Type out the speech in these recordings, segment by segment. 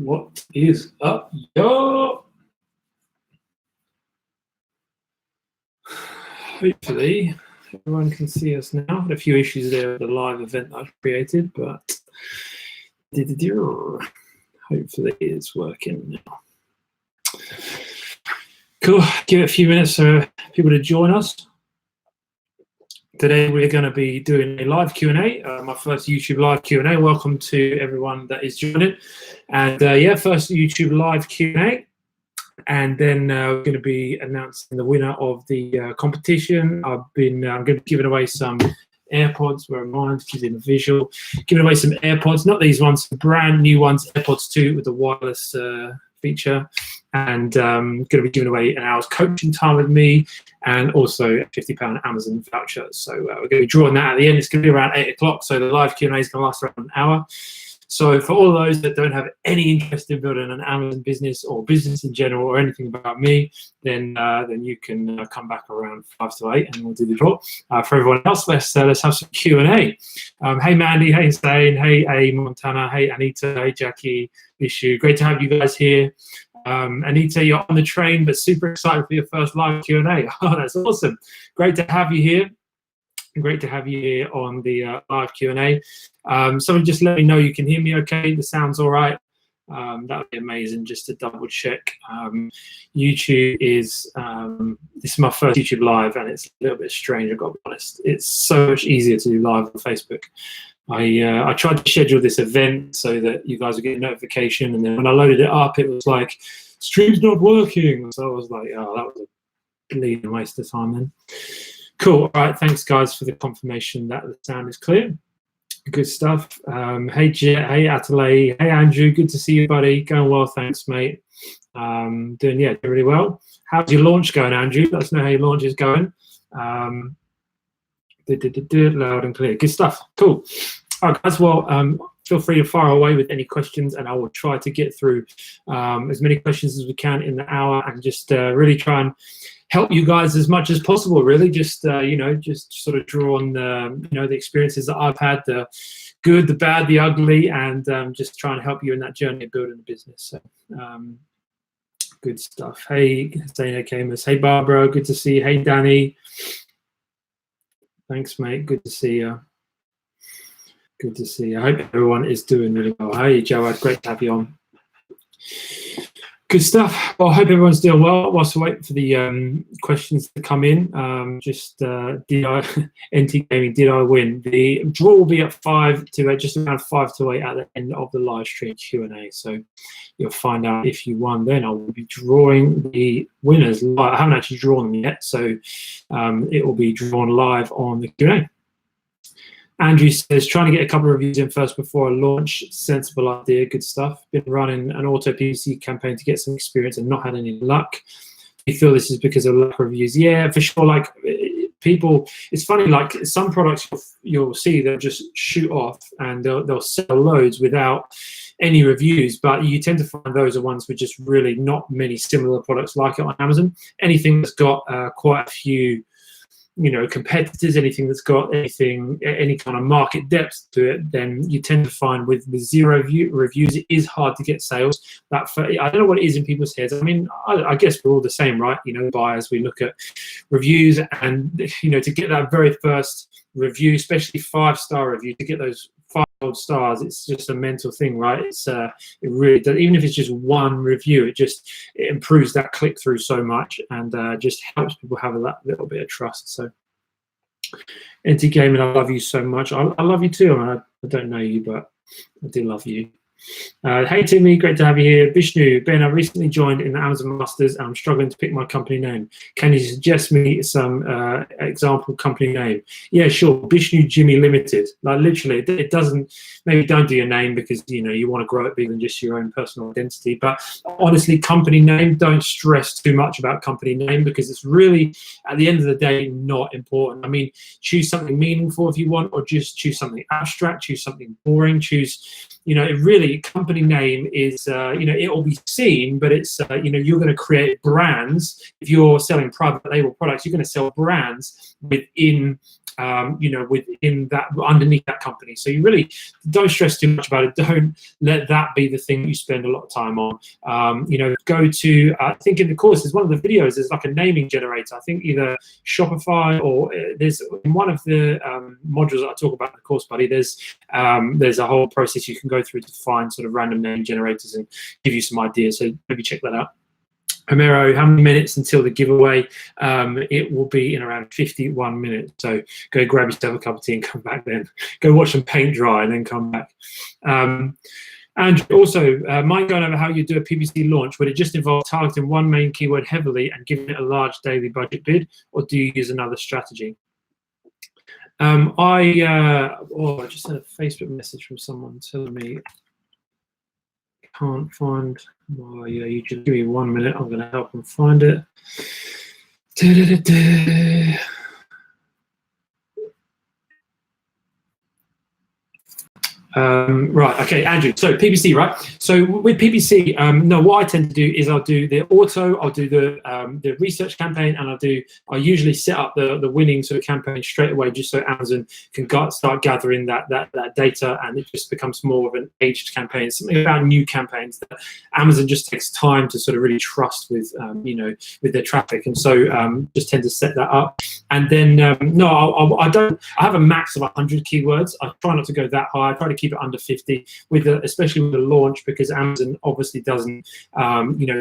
What is up, yo? Hopefully everyone can see us now. Had a few issues there with the live event I've created, but hopefully it's working now. Cool. Give it a few minutes for people to join us. Today we're going to be doing a live Q&A, my first YouTube live Q&A. Welcome to everyone that is joining. And yeah, first YouTube live Q&A. And then we're going to be announcing the winner of the competition. I'm going to be giving away some AirPods. Where am I? Just giving a visual. Giving away some AirPods, not these ones, brand new ones, AirPods 2 with the wireless feature. And going to be giving away an hour's coaching time with me and also a £50 Amazon voucher. So we're going to be drawing that at the end. It's going to be around 8 o'clock. So the live Q&A is going to last around an hour. So for all those that don't have any interest in building an Amazon business or business in general or anything about me, then you can come back around 5 to 8 and we'll do the draw. For everyone else, let's have some Q&A. Hey Mandy, hey Zane, hey A Montana, hey Anita, hey Jackie, Bishu. Great to have you guys here. Anita, you're on the train, but super excited for your first live Q&A. Oh, that's awesome. Great to have you here. Great to have you here on the live Q&A. Someone just let me know you can hear me okay. The sound's all right. That would be amazing just to double check. YouTube is, this is my first YouTube live and it's a little bit strange, I've got to be honest. It's so much easier to do live on Facebook. I tried to schedule this event so that you guys would get a notification, and then when I loaded it up, it was like, stream's not working. So I was like, oh, that was a bleeding waste of time then. Cool. All right. Thanks, guys, for the confirmation that the sound is clear. Good stuff. Hey, Jet. Hey, Atale. Hey, Andrew. Good to see you, buddy. Going well. Thanks, mate. Doing really well. How's your launch going, Andrew? Let us know how your launch is going. Loud and clear. Good stuff. Cool. All right, guys. Well, feel free to fire away with any questions, and I will try to get through as many questions as we can in the hour, and just really try and help you guys as much as possible. Really, just just sort of draw on the experiences that I've had, the good, the bad, the ugly, and just try and help you in that journey of building a business. So, good stuff. Hey, Zana Camus. Hey, Barbara. Good to see you. Hey, Danny. Thanks, mate. Good to see you. Good to see you. I hope everyone is doing really well. Hey, Joad. Great to have you on. Good stuff. Well, I hope everyone's doing well. Whilst we wait for the questions to come in, did I NT Gaming? Did I win? The draw will be at 5 to 8, just around 5 to 8 at the end of the live stream Q&A. So you'll find out if you won. Then I will be drawing the winners live. I haven't actually drawn them yet, so it will be drawn live on the Q&A. Andrew says, trying to get a couple of reviews in first before I launch. Sensible idea, good stuff. Been running an auto PPC campaign to get some experience and not had any luck. You feel this is because of lack of reviews? Yeah, for sure. Like people, it's funny, like some products you'll see they'll just shoot off and they'll sell loads without any reviews, but you tend to find those are ones with just really not many similar products like it on Amazon. Anything that's got quite a few competitors, anything that's got any kind of market depth to it, then you tend to find with zero reviews, it is hard to get sales. I don't know what it is in people's heads. I mean, I guess we're all the same, right? Buyers, we look at reviews and, to get that very first review, especially 5-star review, to get those 5 gold stars, it's just a mental thing, right? It really does. Even if it's just one review, it improves that click through so much, and just helps people have that little bit of trust. So, NT Gaming, I love you so much. I love you too. I don't know you, but I do love you. Hey Timmy, great to have you here. Vishnu, Ben, I recently joined in the Amazon Masters and I'm struggling to pick my company name. Can you suggest me some example company name? Yeah, sure. Vishnu Jimmy Limited. Like literally, it doesn't. Maybe don't do your name because you want to grow it bigger than just your own personal identity. But honestly, company name, don't stress too much about company name because it's really, at the end of the day, not important. I mean, choose something meaningful if you want, or just choose something abstract. Choose something boring. Choose. It really, company name is, it will be seen, but it's, you're going to create brands. If you're selling private label products, you're going to sell brands within within that, underneath that company. So you really don't stress too much about it. Don't let that be the thing you spend a lot of time on. Go to, I think in the course, there's one of the videos, there's like a naming generator. I think either Shopify or there's in one of the modules that I talk about in the course, buddy, there's a whole process you can go through to find sort of random name generators and give you some ideas. So maybe check that out. Homero, how many minutes until the giveaway? It will be in around 51 minutes. So go grab yourself a cup of tea and come back then. Go watch them paint dry and then come back. And also, mind going over how you do a PPC launch? Would it just involve targeting one main keyword heavily and giving it a large daily budget bid, or do you use another strategy? I just had a Facebook message from someone telling me can't find. Oh yeah, you just give me 1 minute. I'm going to help them find it. Right, okay, Andrew, so PPC, right? So with PPC, no, what I tend to do is I'll do the auto, I'll do the research campaign, and I usually set up the winning sort of campaign straight away, just so Amazon can start gathering that data, and it just becomes more of an aged campaign. Something about new campaigns that Amazon just takes time to sort of really trust with, with their traffic, and so just tend to set that up. And then no, I have a max of 100 keywords. I try not to go that high. I try to keep it under 50, especially with the launch, because Amazon obviously doesn't,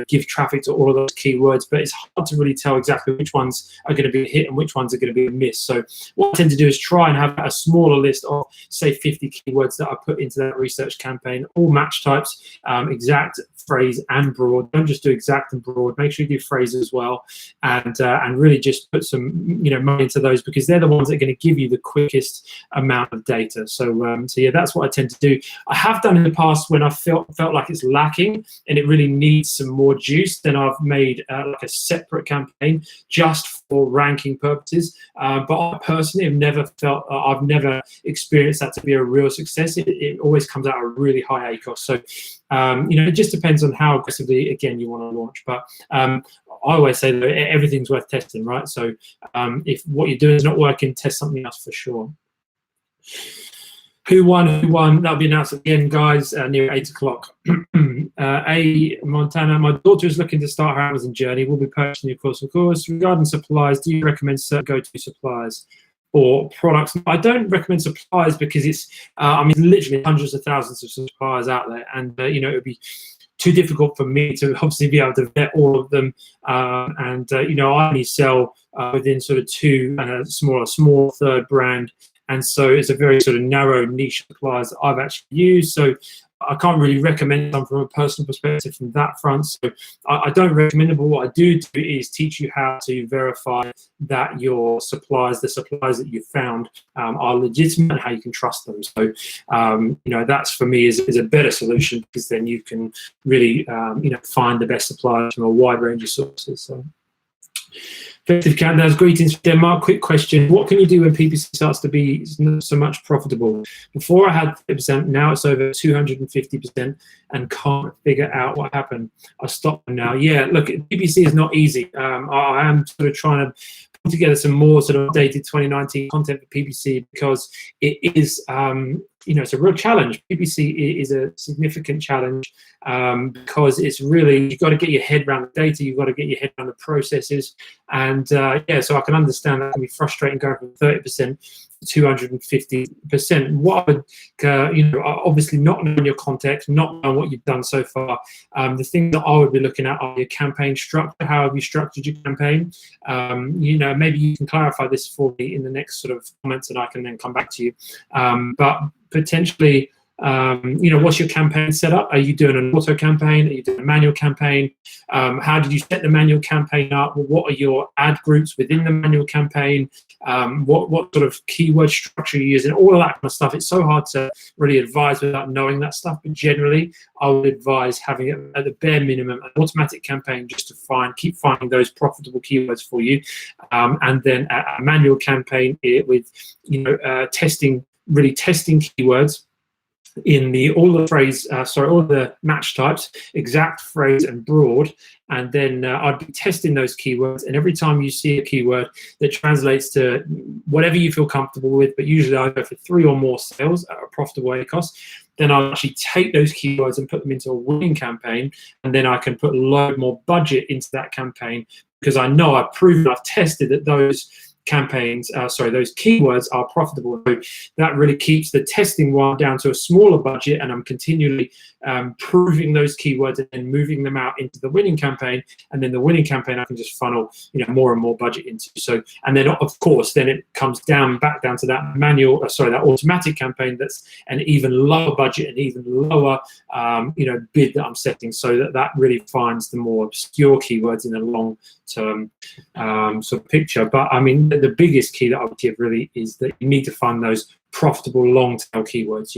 give traffic to all of those keywords. But it's hard to really tell exactly which ones are going to be a hit and which ones are going to be a miss. So what I tend to do is try and have a smaller list of, say, 50 keywords that I put into that research campaign, all match types, exact, phrase, and broad. Don't just do exact and broad. Make sure you do phrase as well, and really just put some money into those, because they're the ones that are going to give you the quickest amount of data. So yeah, that's what I tend to do. I have done in the past when I felt like it's lacking and it really needs some more juice. Then I've made like a separate campaign just for ranking purposes. But I personally have never I've never experienced that to be a real success. It always comes out a really high ACOS. So it just depends on how aggressively, again, you want to launch. But I always say that everything's worth testing, right? So if what you're doing is not working, test something else for sure. Who won? That'll be announced at the end, guys, near 8 o'clock. Montana, my daughter is looking to start her Amazon journey. We'll be purchasing your course, of course. Regarding supplies, do you recommend certain go-to suppliers or products? I don't recommend suppliers because it's, literally hundreds of thousands of suppliers out there, and it would be too difficult for me to obviously be able to vet all of them. I only sell within sort of two and a small third brand. And so it's a very sort of narrow niche suppliers that I've actually used. So I can't really recommend them from a personal perspective from that front. So I don't recommend it, but what I do is teach you how to verify that your suppliers, the suppliers that you've found, are legitimate and how you can trust them. So, that's for me is a better solution, because then you can really, find the best suppliers from a wide range of sources. So. Effective countdowns, greetings from Denmark. Quick question: what can you do when PPC starts to be not so much profitable? Before I had 30%, now it's over 250%, and can't figure out what happened. I stopped now. Yeah, look, PPC is not easy. I am sort of trying to put together some more sort of updated 2019 content for PPC, because it is, it's a real challenge. PPC is a significant challenge, because it's really, you've got to get your head around the data, you've got to get your head around the processes, and so I can understand that can be frustrating going from 30% to 250%. What I would, obviously not knowing your context, not knowing what you've done so far, the thing that I would be looking at are your campaign structure. How have you structured your campaign? Maybe you can clarify this for me in the next sort of comments, and I can then come back to you. But potentially, what's your campaign set up? Are you doing an auto campaign? Are you doing a manual campaign? How did you set the manual campaign up? What are your ad groups within the manual campaign? What sort of keyword structure you're using? All of that kind of stuff. It's so hard to really advise without knowing that stuff. But generally, I would advise having at the bare minimum an automatic campaign just to keep finding those profitable keywords for you, and then a manual campaign with testing keywords. in all the match types, exact, phrase, and broad, and then I'd be testing those keywords. And every time you see a keyword that translates to whatever you feel comfortable with, but usually I go for 3 or more sales at a profitable ACOS, then I'll actually take those keywords and put them into a winning campaign, and then I can put a load more budget into that campaign because I know I've proven, I've tested that those campaigns, those keywords are profitable. So that really keeps the testing one down to a smaller budget, and I'm continually proving those keywords and then moving them out into the winning campaign, and then the winning campaign I can just funnel more and more budget into. So, and then of course then it comes back down to that that automatic campaign that's an even lower budget and even lower bid that I'm setting, so that really finds the more obscure keywords in a long term sort of picture. But I mean, the biggest key that I would give really is that you need to find those profitable long tail keywords,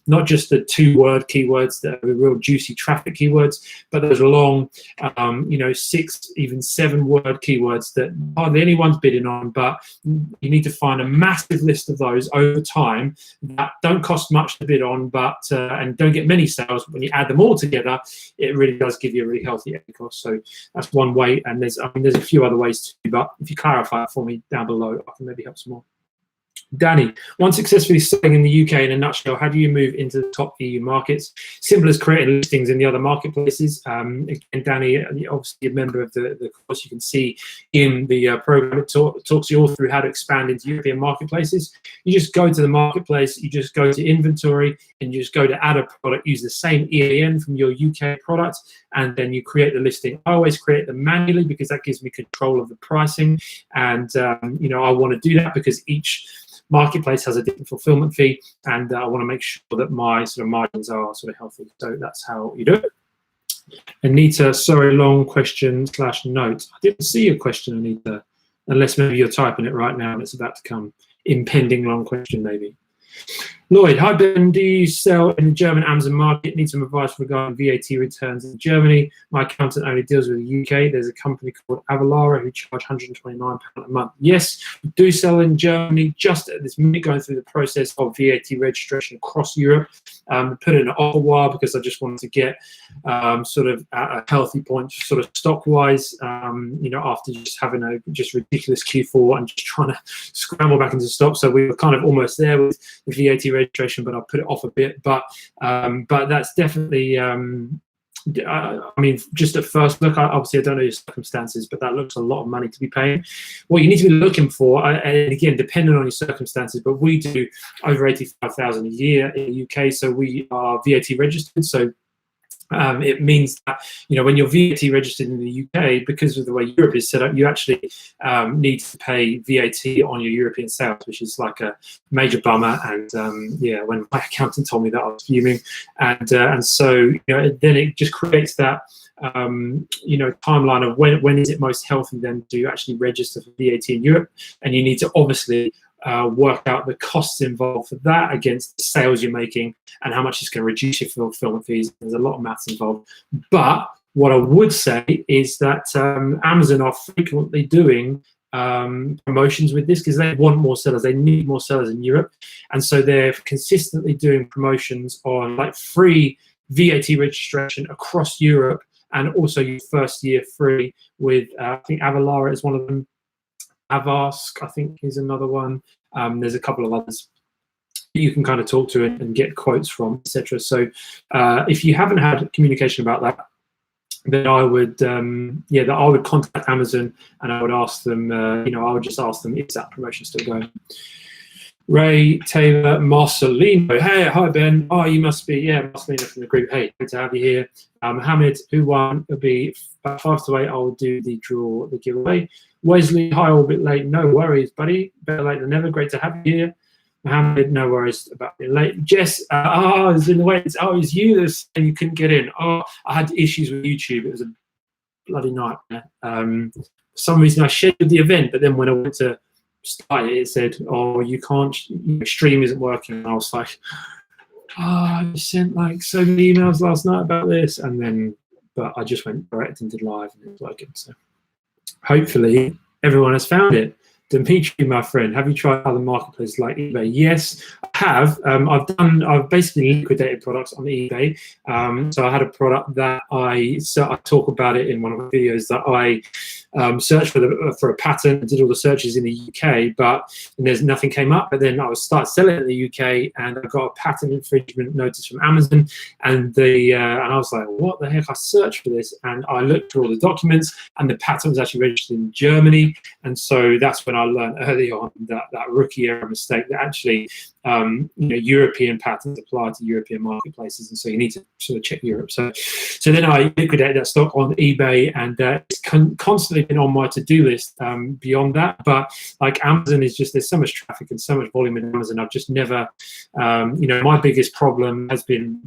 not just the 2-word keywords that are the real juicy traffic keywords, but those long 6, even 7-word keywords that hardly anyone's bidding on, but you need to find a massive list of those over time that don't cost much to bid on, but and don't get many sales. When you add them all together, it really does give you a really healthy ACOS. So that's one way, and there's a few other ways too, but if you clarify it for me down below, I can maybe help some more. Danny, once successfully selling in the UK, in a nutshell, how do you move into the top EU markets? Simple as creating listings in the other marketplaces. Again, Danny, obviously a member of the course, you can see in the program, it talks you all through how to expand into European marketplaces. You just go to the marketplace, you just go to inventory, and you just go to add a product, use the same EAN from your UK product, and then you create the listing. I always create them manually because that gives me control of the pricing, and I want to do that because each marketplace has a different fulfillment fee, and I want to make sure that my sort of margins are sort of healthy. So that's how you do it. Anita, sorry, long question / note. I didn't see your question, Anita, unless maybe you're typing it right now and it's about to come. Impending long question, maybe. Lloyd, hi Ben, do you sell in the German Amazon market? Need some advice regarding VAT returns in Germany. My accountant only deals with the UK. There's a company called Avalara who charge £129 a month. Yes, we do sell in Germany, just at this minute going through the process of VAT registration across Europe. Put in an offer while because I just wanted to get sort of a healthy point sort of stock-wise, after just having a just ridiculous Q4 and just trying to scramble back into stock. So we were kind of almost there with the VAT registration, but I put it off a bit. But that's definitely, just at first look, obviously I don't know your circumstances, but that looks a lot of money to be paying. What you need to be looking for, and again, depending on your circumstances, but we do over 85,000 a year in the UK, so we are VAT registered. So it means that when you're VAT registered in the UK, because of the way Europe is set up, you actually need to pay VAT on your European sales, which is like a major bummer. And when my accountant told me that, I was fuming. And so then it just creates that timeline of when is it most healthy then to actually register for VAT in Europe, and you need to obviously work out the costs involved for that against the sales you're making and how much it's going to reduce your fulfillment fees. There's a lot of maths involved. But what I would say is that Amazon are frequently doing promotions with this because they want more sellers. They need more sellers in Europe. And so they're consistently doing promotions on like free VAT registration across Europe, and also your first year free with, I think Avalara is one of them. Avask, I think, is another one. There's a couple of others you can kind of talk to and get quotes from, etc. So if you haven't had communication about that, then I would, I would contact Amazon and I would ask them, I would just ask them, is that promotion still going? Ray Taylor Marcelino. Hey, hi Ben. Oh, you must be, Marcelino from the group. Hey, good to have you here. Mohammed, who won? It'll be 5 to 8. I'll do the giveaway. Wesley, hi, all a bit late. No worries, buddy. Better late than never. Great to have you here. Mohammed, no worries about being late. Jess, it's in the way. It's you and you couldn't get in. Oh, I had issues with YouTube. It was a bloody nightmare. For some reason, I scheduled the event, but then when I went to start it, it said, "Oh, you can't. Stream isn't working." And I was like, I sent like so many emails last night about this, and then, but I just went direct and did live, and it was working. So hopefully everyone has found it. Dimitri, my friend, have you tried other marketplaces like eBay? Yes, I I've basically liquidated products on eBay. So I had a product that I talk about it in one of my videos, that I searched for a patent, did all the searches in the UK, but there's nothing came up. But then I started selling it in the UK, and I got a patent infringement notice from Amazon, and I was like, what the heck? I searched for this, and I looked through all the documents, and the patent was actually registered in Germany. And so that's when I learned early on that rookie error mistake, that actually European patents apply to European marketplaces, and so you need to sort of check Europe. So then I liquidated that stock on eBay, and it's constantly been on my to-do list beyond that. But like Amazon is just, there's so much traffic and so much volume in Amazon. I've just never, my biggest problem has been,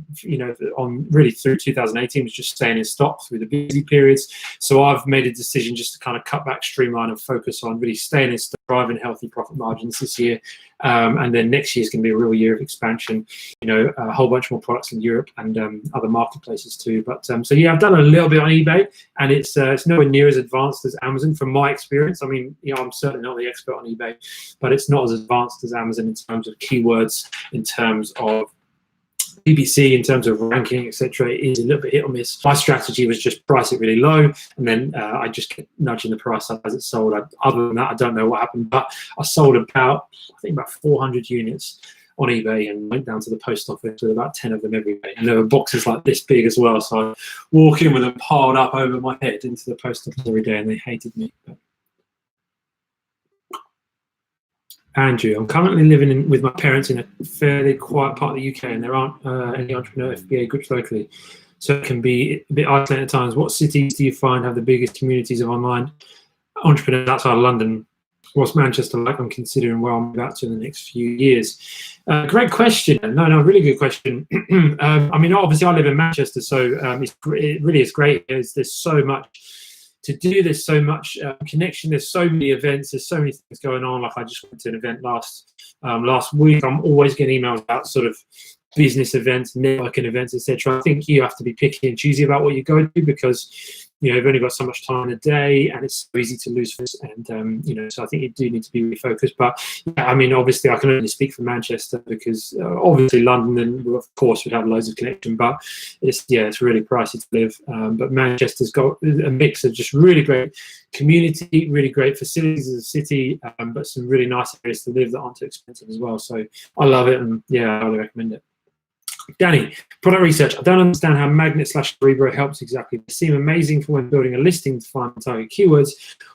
on really through 2018 was just staying in stock through the busy periods. So I've made a decision just to kind of cut back, streamline, and focus on really staying in stock, driving healthy profit margins this year. And then next year is going to be a real year of expansion, a whole bunch more products in Europe and other marketplaces too. But so yeah, I've done a little bit on eBay, and it's nowhere near as advanced as Amazon from my experience. I mean, I'm certainly not the expert on eBay, but it's not as advanced as Amazon in terms of keywords, in terms of PPC, in terms of ranking, etc. It is a little bit hit or miss. My strategy was just price it really low, and then I just kept nudging the price up as it sold. Other than that, I don't know what happened, but I sold about 400 units on eBay, and went down to the post office with about 10 of them every day. And there were boxes like this big as well, so I walk in with them piled up over my head into the post office every day, and they hated me. But Andrew, I'm currently living with my parents in a fairly quiet part of the UK, and there aren't any entrepreneur FBA groups locally, so it can be a bit isolated at times. What cities do you find have the biggest communities of online entrepreneurs outside of London? What's Manchester like? I'm considering where I'll move out to in the next few years. Great question. No, really good question. I mean, obviously I live in Manchester, so it really is great. There's so much to do, there's so much connection, there's so many events, there's so many things going on. Like I just went to an event last week. I'm always getting emails about sort of business events, networking events, etc. I think you have to be picky and choosy about what you go to, because you've only got so much time in a day, and it's so easy to lose focus. And so I think you do need to be really focused. But yeah, I mean, obviously I can only speak for Manchester, because obviously London, of course, would have loads of connection, but it's really pricey to live. But Manchester's got a mix of just really great community, really great facilities as a city, but some really nice areas to live that aren't too expensive as well. So I love it, and yeah, I highly recommend it. Danny, product research. I don't understand how Magnet/Cerebro helps exactly. They seem amazing for when building a listing to find target keywords.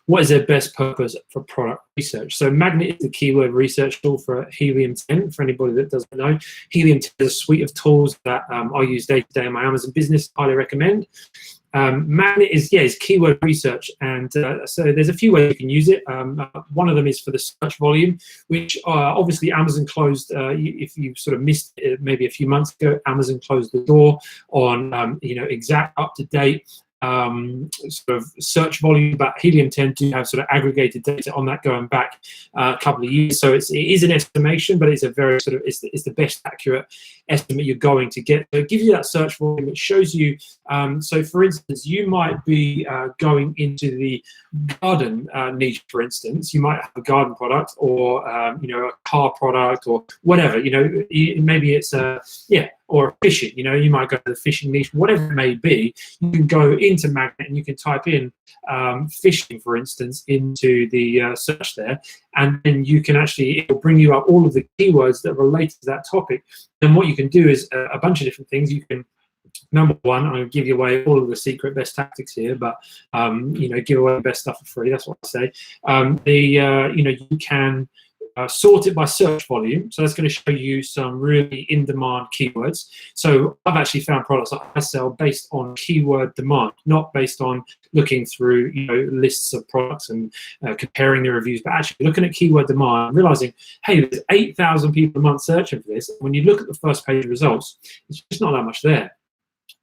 What is their best purpose for product research? So Magnet is the keyword research tool for Helium 10, for anybody that doesn't know. Helium 10 is a suite of tools that I use day to day in my Amazon business. Highly recommend. Magnet is keyword research, and so there's a few ways you can use it. One of them is for the search volume, which obviously Amazon closed. If you sort of missed it maybe a few months ago, Amazon closed the door on exact up-to-date sort of search volume, but Helium 10 do have sort of aggregated data on that going back a couple of years. So it is an estimation, but it's a very sort of it's the best accurate estimate you're going to get. So it gives you that search volume. It shows you. So for instance, you might be going into the garden niche. For instance, you might have a garden product, or a car product, or whatever. Maybe it's or fishing. You might go to the fishing niche, whatever it may be. You can go into Magnet and you can type in fishing, for instance, into the search there, and then you can actually, it will bring you up all of the keywords that relate to that topic. And what you can do is a bunch of different things. You can, number one, I'm going to give you away all of the secret best tactics here, but give away the best stuff for free. That's what I say. You can sort it by search volume. So that's going to show you some really in-demand keywords. So I've actually found products that I sell based on keyword demand, not based on looking through lists of products and comparing the reviews, but actually looking at keyword demand, realizing, hey, there's 8,000 people a month searching for this. When you look at the first page results, it's just not that much there.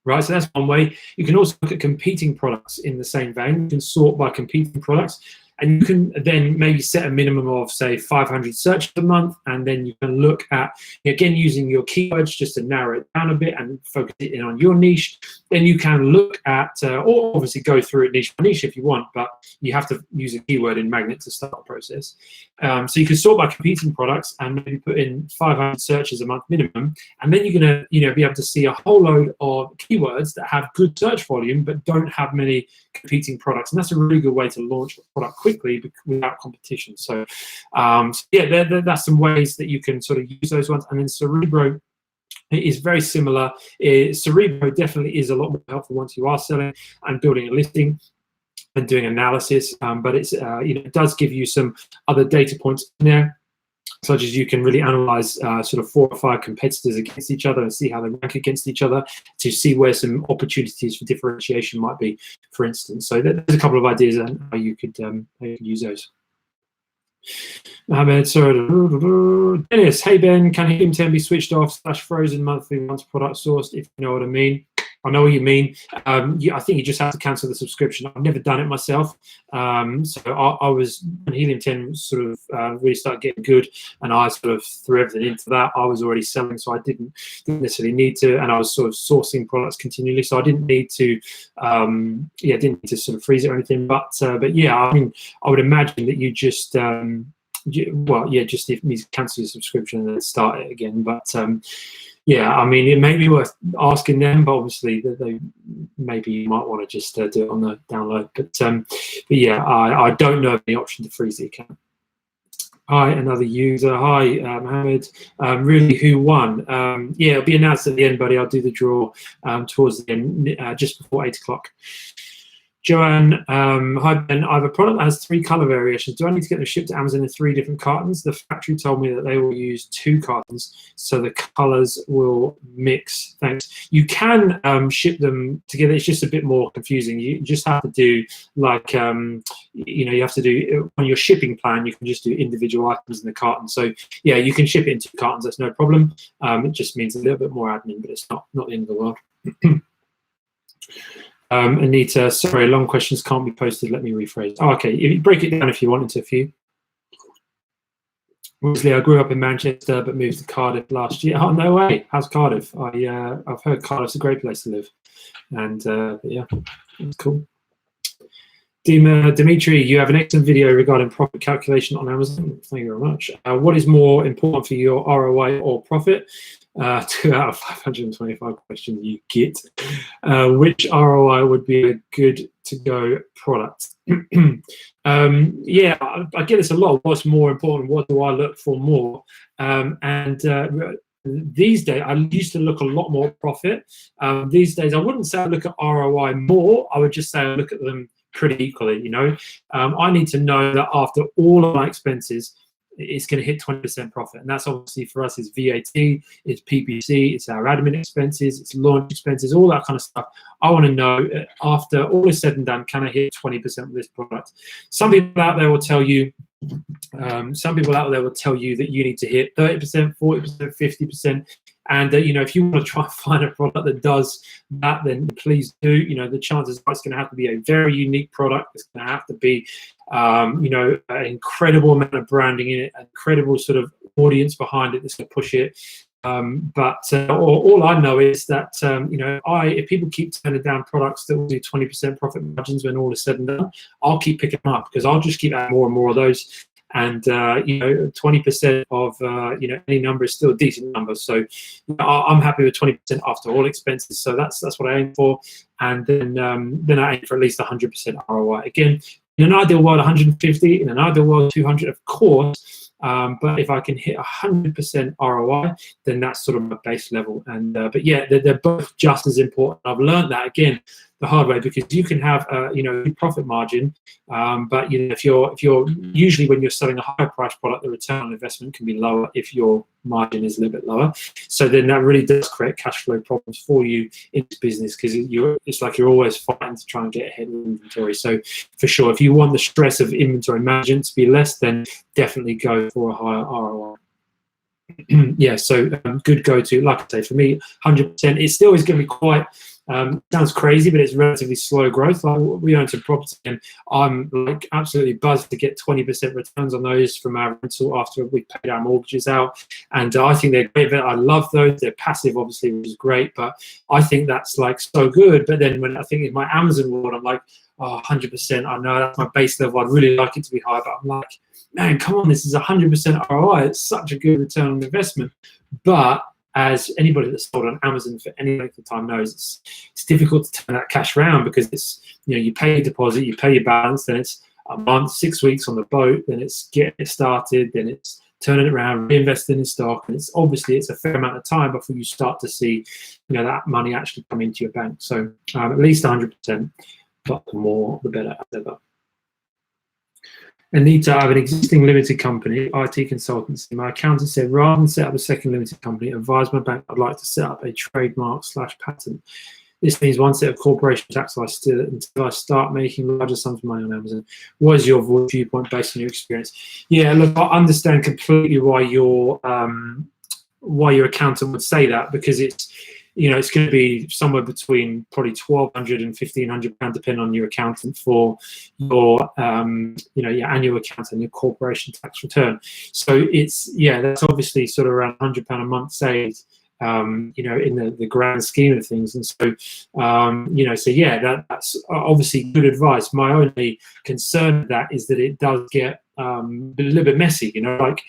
Right, so that's one way. You can also look at competing products in the same vein. You can sort by competing products. And you can then maybe set a minimum of, say, 500 searches a month, and then you can look at, again, using your keywords just to narrow it down a bit and focus it in on your niche. Then you can look at, or obviously go through it niche by niche if you want, but you have to use a keyword in Magnet to start the process. So you can sort by competing products and maybe put in 500 searches a month minimum, and then you're going to be able to see a whole load of keywords that have good search volume but don't have many competing products, and that's a really good way to launch a product quickly without competition. So yeah, that's some ways that you can sort of use those ones. And then Cerebro is very similar. Cerebro definitely is a lot more helpful once you are selling and building a listing and doing analysis, but it's it does give you some other data points in there, such as you can really analyze sort of 4 or 5 competitors against each other and see how they rank against each other to see where some opportunities for differentiation might be, for instance. So there's a couple of ideas on how you could use those. Mohammed, sorry. Dennis, hey Ben, can Helium 10 be switched off / frozen monthly once product sourced, if you know what I mean? I know what you mean. I think you just have to cancel the subscription. I've never done it myself. So I was, when Helium 10 sort of really started getting good, and I sort of threw everything into that. I was already selling, so I didn't necessarily need to, and I was sort of sourcing products continually, so I didn't need to, didn't need to sort of freeze it or anything. But yeah, I mean, I would imagine that you just, just if you need to cancel your subscription and then start it again. But yeah, I mean, it may be worth asking them, but obviously they maybe you might want to just do it on the download. But yeah, I don't know of any option to freeze the account. Hi, another user. Hi, Mohammed. Really, who won? Yeah, it'll be announced at the end, buddy. I'll do the draw towards the end, just before 8 o'clock. Joanne, hi Ben, I have a product that has 3 color variations. Do I need to get them shipped to Amazon in 3 different cartons? The factory told me that they will use 2 cartons, so the colors will mix. Thanks. You can ship them together. It's just a bit more confusing. You just have to do like, you have to do, on your shipping plan, you can just do individual items in the carton. So yeah, you can ship it in 2 cartons. That's no problem. It just means a little bit more admin, but it's not the end of the world. Anita, sorry, long questions can't be posted. Let me rephrase. Oh, okay, you break it down if you want into a few. Obviously, I grew up in Manchester but moved to Cardiff last year. Oh, no way. How's Cardiff? I've heard Cardiff's a great place to live. And yeah, it's cool. Dimitri, you have an excellent video regarding profit calculation on Amazon. Thank you very much. What is more important for your ROI or profit? 2 out of 525 questions you get. Which ROI would be a good to go product? Yeah, I get this a lot. What's more important? What do I look for more? These days, I used to look a lot more at profit. These days, I wouldn't say I look at ROI more. I would just say I look at them pretty equally. I need to know that after all of my expenses, it's going to hit 20% profit, and that's obviously for us is VAT, it's PPC, it's our admin expenses, it's launch expenses, all that kind of stuff. I want to know after all is said and done, can I hit 20% with this product? Some people out there will tell you, that you need to hit 30%, 40%, 50%. And if you want to try and find a product that does that, then please do. The chances are it's going to have to be a very unique product. It's going to have to be, an incredible amount of branding in it, an incredible sort of audience behind it that's going to push it. All I know is that if people keep turning down products that will do 20% profit margins when all is said and done, I'll keep picking them up because I'll just keep adding more and more of those. And 20% of any number is still a decent number. So I'm happy with 20% after all expenses. So that's what I aim for. And then I aim for at least 100% ROI. Again, in an ideal world, 150. In an ideal world, 200, of course. But if I can hit 100% ROI, then that's sort of my base level. And but yeah, they're both just as important. I've learned that again the hard way, because you can have a profit margin, but if you're usually when you're selling a higher price product, the return on investment can be lower if your margin is a little bit lower. So then that really does create cash flow problems for you in this business, because it's like you're always fighting to try and get ahead with inventory. So for sure, if you want the stress of inventory management to be less, then definitely go for a higher ROI. Yeah, so good go-to. Like I say, for me, 100%. It still is going to be quite Sounds crazy, but it's relatively slow growth. Like, we own some property, and I'm like absolutely buzzed to get 20% returns on those from our rental after we paid our mortgages out. And I think they're great. I love those. They're passive, obviously, which is great. But I think that's like so good. But then when I think in my Amazon world, I'm like, oh, 100%. I know that's my base level. I'd really like it to be high, but I'm like, man, come on, this is 100% ROI. It's such a good return on investment. But as anybody that's sold on Amazon for any length of time knows, it's difficult to turn that cash around, because it's, you pay your deposit, you pay your balance, then it's a month, 6 weeks on the boat, then it's getting it started, then it's turning it around, reinvesting in stock, and it's a fair amount of time before you start to see, that money actually come into your bank. So at least 100%, but the more the better as ever. Anita, I have an existing limited company, IT consultancy. My accountant said, rather than set up a second limited company, advise my bank I'd like to set up a trademark/patent. This means one set of corporation tax until I start making larger sums of money on Amazon. What is your viewpoint based on your experience? Yeah, look, I understand completely why your accountant would say that, because it's, it's going to be somewhere between probably £1,200 and £1,500, depending on your accountant, for your, your annual account and your corporation tax return. So it's, that's obviously sort of around £100 a month saved, in the grand scheme of things. And so, that's obviously good advice. My only concern with that is that it does get a little bit messy, like,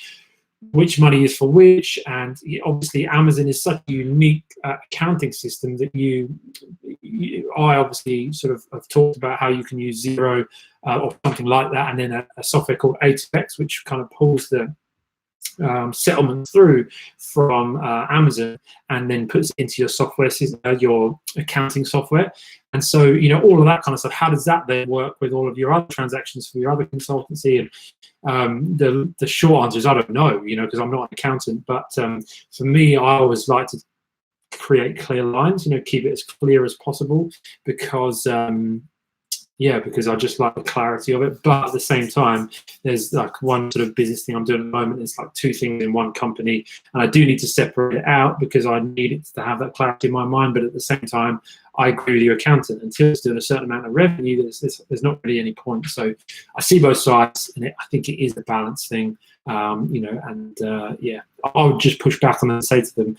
which money is for which, and obviously Amazon is such a unique accounting system that I obviously sort of have talked about how you can use Xero or something like that, and then a software called Apex, which kind of pulls the settlement through from Amazon and then puts it into your software system, your accounting software. And so, all of that kind of stuff, how does that then work with all of your other transactions for your other consultancy? And the short answer is I don't know, because I'm not an accountant. But for me, I always like to create clear lines, keep it as clear as possible, because because I just like the clarity of it. But at the same time, there's like one sort of business thing I'm doing at the moment. It's like two things in one company, and I do need to separate it out because I need it to have that clarity in my mind. But at the same time, I agree with your accountant. Until it's doing a certain amount of revenue, there's not really any point. So I see both sides, and I think it is a balance thing. I would just push back on them and say to them,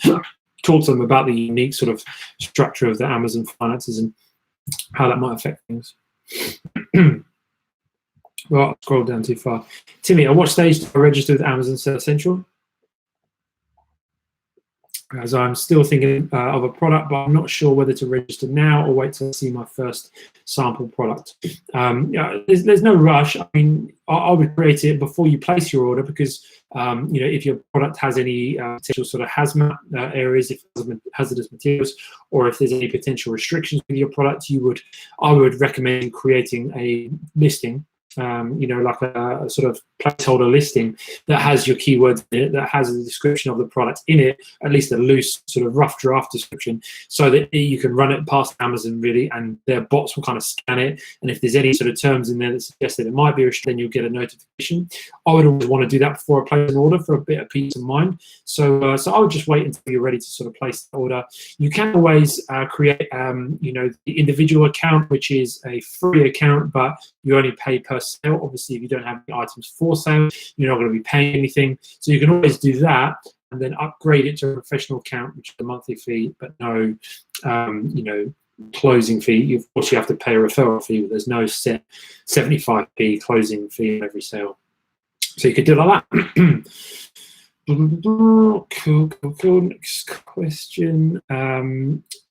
talk to them about the unique sort of structure of the Amazon finances and how that might affect things. Well, I'll scroll down too far. Timmy, at what stage do I register with Amazon Seller Central? As I'm still thinking of a product, but I'm not sure whether to register now or wait till I see my first sample product. There's no rush. I mean, I would create it before you place your order, because if your product has any potential sort of hazmat areas, if hazardous materials, or if there's any potential restrictions with your product, I would recommend creating a listing. Like a sort of placeholder listing that has your keywords in it, that has a description of the product in it, at least a loose sort of rough draft description, so that you can run it past Amazon really, and their bots will kind of scan it. And if there's any sort of terms in there that suggest that it might be restricted, then you'll get a notification. I would always want to do that before I place an order for a bit of peace of mind. So I would just wait until you're ready to sort of place the order. You can always create, the individual account, which is a free account, but you only pay per sale. Obviously, if you don't have any items for sale, you're not going to be paying anything. So you can always do that and then upgrade it to a professional account, which is a monthly fee, but no, closing fee. Of course, you have to pay a referral fee, but there's no set 75p closing fee on every sale. So you could do it like that. Cool. Next question.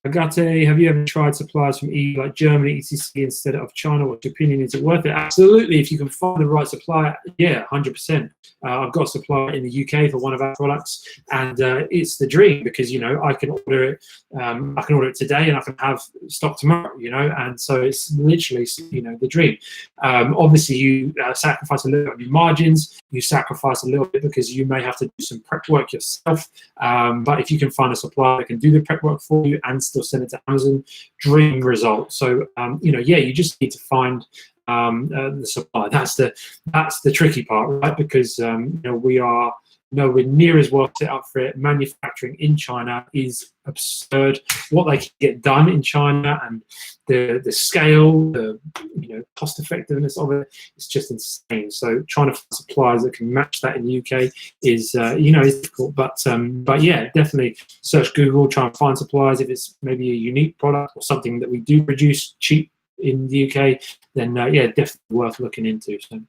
Agate, have you ever tried suppliers from EU like Germany, etc. instead of China? What's your opinion? Is it worth it? Absolutely. If you can find the right supplier, yeah, 100%. I've got a supplier in the UK for one of our products, and it's the dream, because I can order it. I can order it today, and I can have stock tomorrow. And so it's literally the dream. Obviously, you sacrifice a little bit of your margins. You sacrifice a little bit because you may have to do some prep work yourself. But if you can find a supplier that can do the prep work for you and still send it to Amazon, dream result. So you just need to find the supplier. That's the tricky part, right? Because we are nowhere near as well set up for it. Manufacturing in China is absurd. What they can get done in China and the scale, the cost effectiveness of it, it's just insane. So trying to find suppliers that can match that in the UK is is difficult. But yeah, definitely search Google, try and find suppliers. If it's maybe a unique product or something that we do produce cheap in the UK, then yeah, definitely worth looking into. So.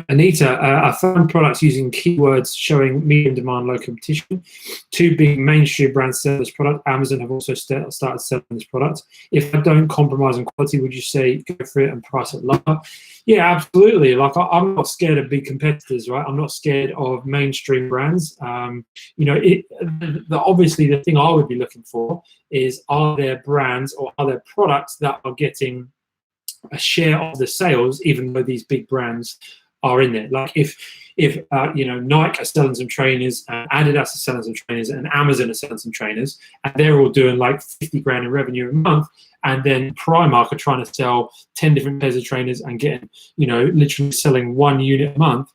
Anita, I found products using keywords showing medium demand, low competition. 2 big mainstream brands sell this product. Amazon have also started selling this product. If I don't compromise on quality, would you say go for it and price it lower? Yeah, absolutely. Like I'm not scared of big competitors, right? I'm not scared of mainstream brands. Obviously the thing I would be looking for is, are there brands or are there products that are getting a share of the sales, even though these big brands are in there. Like if Nike are selling some trainers, Adidas are selling some trainers, and Amazon are selling some trainers, and they're all doing like 50 grand in revenue a month, and then Primark are trying to sell 10 different pairs of trainers and getting, literally selling 1 unit a month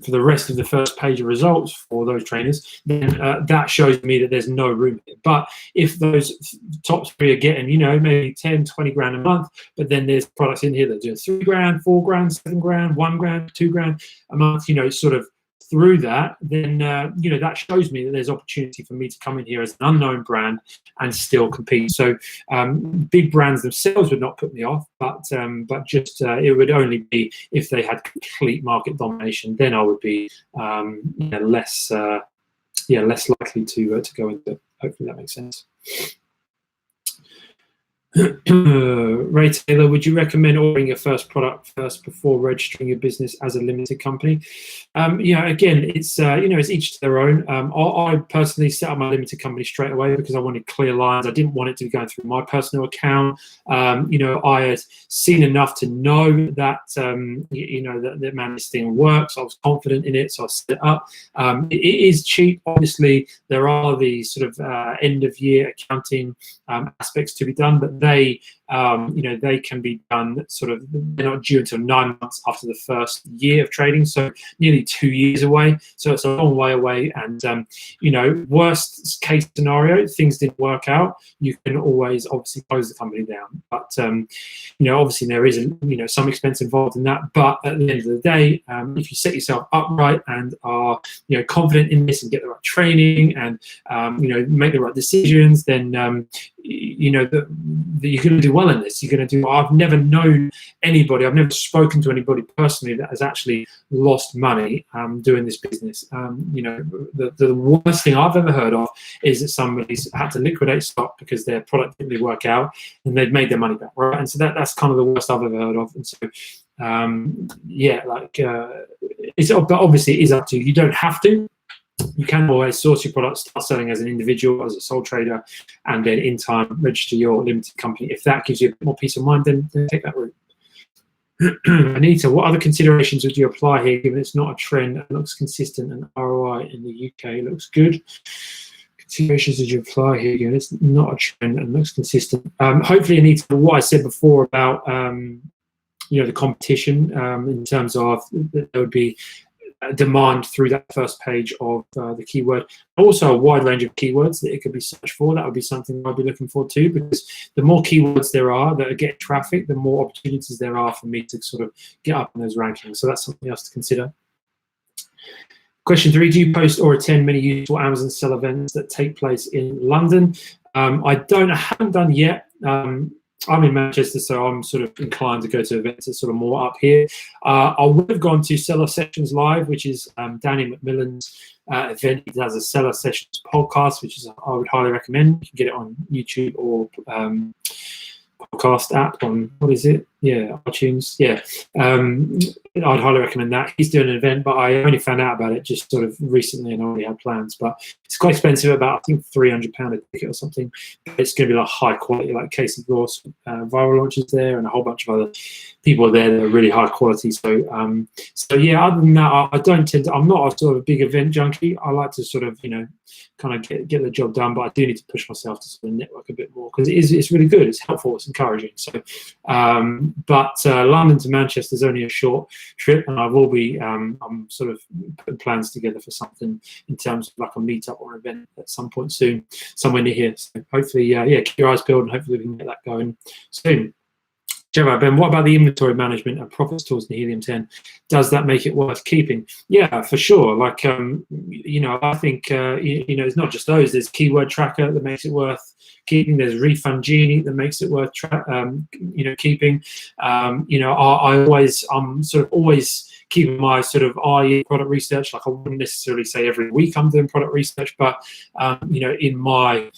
for the rest of the first page of results for those trainers, then that shows me that there's no room here. But if those top 3 are getting, maybe 10, 20 grand a month, but then there's products in here that do 3 grand, 4 grand, 7 grand, 1 grand, 2 grand a month, sort of through that, then that shows me that there's opportunity for me to come in here as an unknown brand and still compete. So big brands themselves would not put me off, but just it would only be if they had complete market domination. Then I would be less likely to go into it. Hopefully that makes sense. Ray Taylor, would you recommend ordering your first product first before registering your business as a limited company? Again, it's it's each to their own. I personally set up my limited company straight away because I wanted clear lines. I didn't want it to be going through my personal account. I had seen enough to know that that this thing works. I was confident in it, so I set it up. It is cheap. Obviously, there are the sort of end of year accounting aspects to be done, but they can be done sort of, they're not due until 9 months after the first year of trading, so nearly 2 years away. So it's a long way away. And worst case scenario, things didn't work out, you can always obviously close the company down. But obviously there is some expense involved in that. But at the end of the day, if you set yourself up right and are confident in this and get the right training and make the right decisions, then you're going to do well in this. You're going to do. I've never known anybody. I've never spoken to anybody personally that has actually lost money doing this business. The worst thing I've ever heard of is that somebody's had to liquidate stock because their product didn't really work out and they've made their money back. Right, and so that's kind of the worst I've ever heard of. And so but obviously it is up to you. You don't have to. You can always source your products, start selling as an individual, as a sole trader, and then in time register your limited company. If that gives you a bit more peace of mind, then take that route. Anita, what other considerations would you apply here, given it's not a trend and looks consistent and ROI in the UK looks good? Considerations would you apply here, given it's not a trend and looks consistent? Hopefully, Anita, what I said before about the competition in terms of there would be demand through that first page of the keyword. Also a wide range of keywords that it could be searched for. That would be something I'd be looking for too, because the more keywords there are that get traffic, the more opportunities there are for me to sort of get up in those rankings. So that's something else to consider. Question 3, do you post or attend many useful Amazon sell events that take place in London? I haven't done yet. I'm in Manchester, so I'm sort of inclined to go to events that sort of more up here. I would have gone to Seller Sessions Live, which is Danny McMillan's event. He does a Seller Sessions podcast, which is I would highly recommend. You can get it on YouTube or podcast app on, what is it? Yeah, iTunes. Yeah, I'd highly recommend that. He's doing an event, but I only found out about it just sort of recently and already had plans. But it's quite expensive, about I think £300 a ticket or something. It's going to be like high quality, like Casey Ross viral launches there, and a whole bunch of other people there that are really high quality. So yeah, other than that, I don't tend to. I'm not a sort of big event junkie. I like to sort of kind of get the job done, but I do need to push myself to sort of network a bit more because it's really good. It's helpful. It's encouraging. So, but London to Manchester is only a short trip, and I will be, I'm sort of putting plans together for something in terms of like a meetup or an event at some point soon, somewhere near here. So hopefully, yeah, keep your eyes peeled, and hopefully we can get that going soon. Gemma, Ben, what about the inventory management and profits tools in Helium 10? Does that make it worth keeping? Yeah, for sure. Like, you know, I think, you know, it's not just those. There's Keyword Tracker that makes it worth keeping. There's Refund Genie that makes it worth, you know, keeping. You know, I'm sort of always keeping my sort of eye in product research. Like, I wouldn't necessarily say every week I'm doing product research, but you know, in my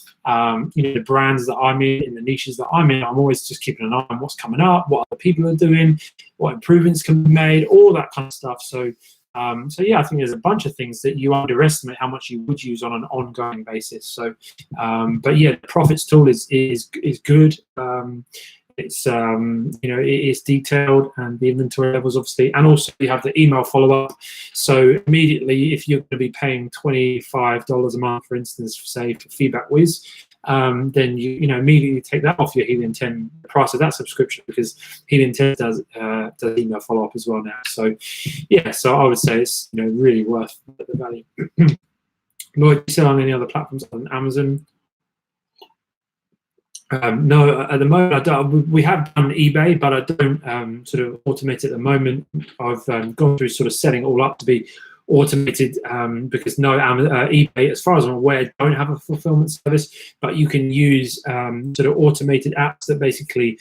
you know, the brands that I'm in the niches that I'm in, I'm always just keeping an eye on what's coming up, what other people are doing, what improvements can be made, all that kind of stuff. So so yeah, I think there's a bunch of things that you underestimate how much you would use on an ongoing basis. So but yeah, the profits tool is good. It's you know, it is detailed, and the inventory levels obviously, and also you have the email follow-up. So immediately, if you're going to be paying $25 a month, for instance, say for Feedback Whiz, then you know, immediately take that off your Helium 10 price of that subscription, because Helium 10 does email follow-up as well now. So yeah, so I would say it's, you know, really worth the value. Lloyd, do you sell on any other platforms other than Amazon? No, at the moment I don't. We have done eBay, but I don't sort of automate it at the moment. I've gone through sort of setting it all up to be automated, because no, eBay, as far as I'm aware, don't have a fulfillment service, but you can use sort of automated apps that basically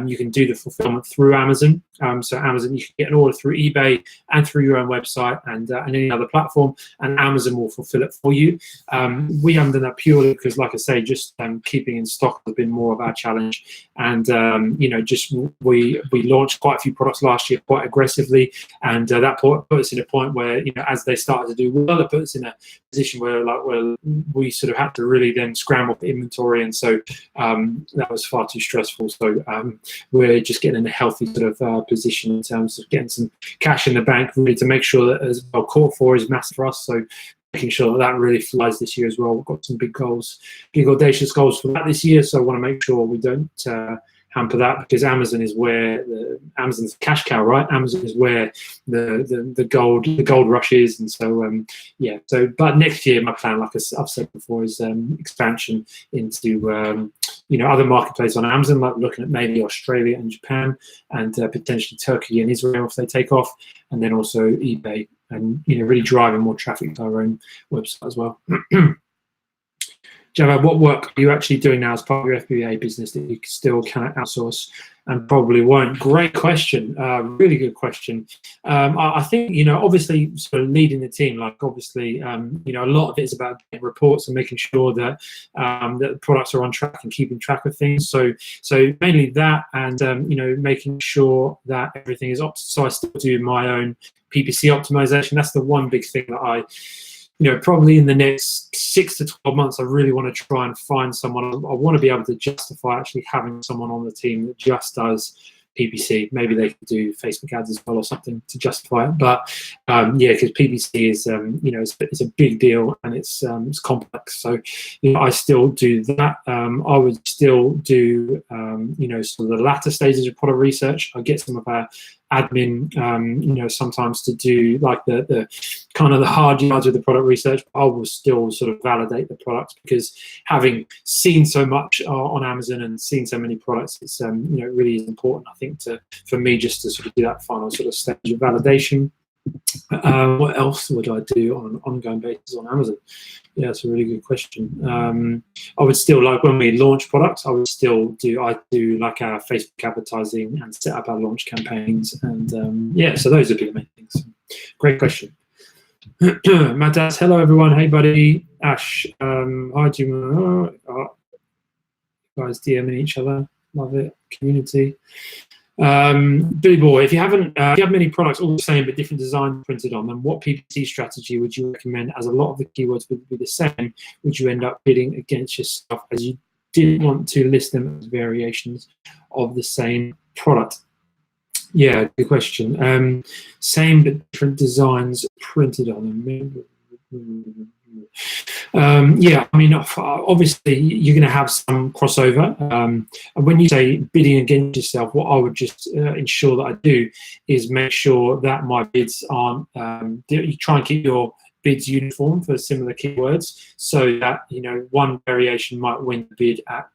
you can do the fulfillment through Amazon. So Amazon, you can get an order through eBay and through your own website and any other platform, and Amazon will fulfill it for you. We haven't done that purely because, like I say, just keeping in stock has been more of our challenge. And you know, just we launched quite a few products last year quite aggressively, and that put us in a point where, you know, as they started to do well, it put us in a position where, like, well, we sort of had to really then scramble for inventory, and so that was far too stressful. So we're just getting in a healthy sort of position in terms of getting some cash in the bank, really, to make sure that, as well, quarter four is massive for us. So making sure that that really flies this year as well. We've got some big goals, big audacious goals for that this year. So I want to make sure we don't hamper that, because Amazon is where Amazon's the cash cow, right? Amazon is where the gold rush is, and so yeah. So, but next year, my plan, like I've said before, is expansion into you know, other marketplaces on Amazon, like looking at maybe Australia and Japan, and potentially Turkey and Israel if they take off, and then also eBay, and, you know, really driving more traffic to our own website as well. Java, what work are you actually doing now as part of your FBA business that you still cannot outsource and probably won't? Great question. Really good question. I think, you know, obviously sort of leading the team, like, obviously, you know, a lot of it is about getting reports and making sure that that the products are on track and keeping track of things. So mainly that, and you know, making sure that everything is so I still do my own PPC optimization. That's the one big thing that I, you know, probably in the next 6 to 12 months, I really want to try and find someone. I want to be able to justify actually having someone on the team that just does PPC. Maybe they could do Facebook ads as well or something to justify it. But yeah, because PPC is, you know, it's a big deal, and it's complex. So, you know, I still do that. I would still do, you know, sort of the latter stages of product research. I get some of our admin, you know, sometimes to do like the kind of the hard yards of the product research. I will still sort of validate the products, because having seen so much on Amazon and seen so many products, it's you know, it really is important, I think, for me just to sort of do that final sort of stage of validation. What else would I do on an ongoing basis on Amazon? Yeah, that's a really good question. I would still, like, when we launch products, I do like our Facebook advertising and set up our launch campaigns, and yeah, so those would be the main things. Great question. Matas, hello everyone. Hey buddy. Ash, hi Jim. Guys DMing each other. Love it. Community. Billy Boy, if you have many products all the same but different designs printed on them, what PPC strategy would you recommend, as a lot of the keywords would be the same? Would you end up bidding against yourself, as you didn't want to list them as variations of the same product? Yeah, good question. Same but different designs printed on them. Yeah, I mean, obviously you're going to have some crossover. And when you say bidding against yourself, what I would just ensure that I do is make sure that my bids aren't. You try and keep your bids uniform for similar keywords, so that one variation might win the bid at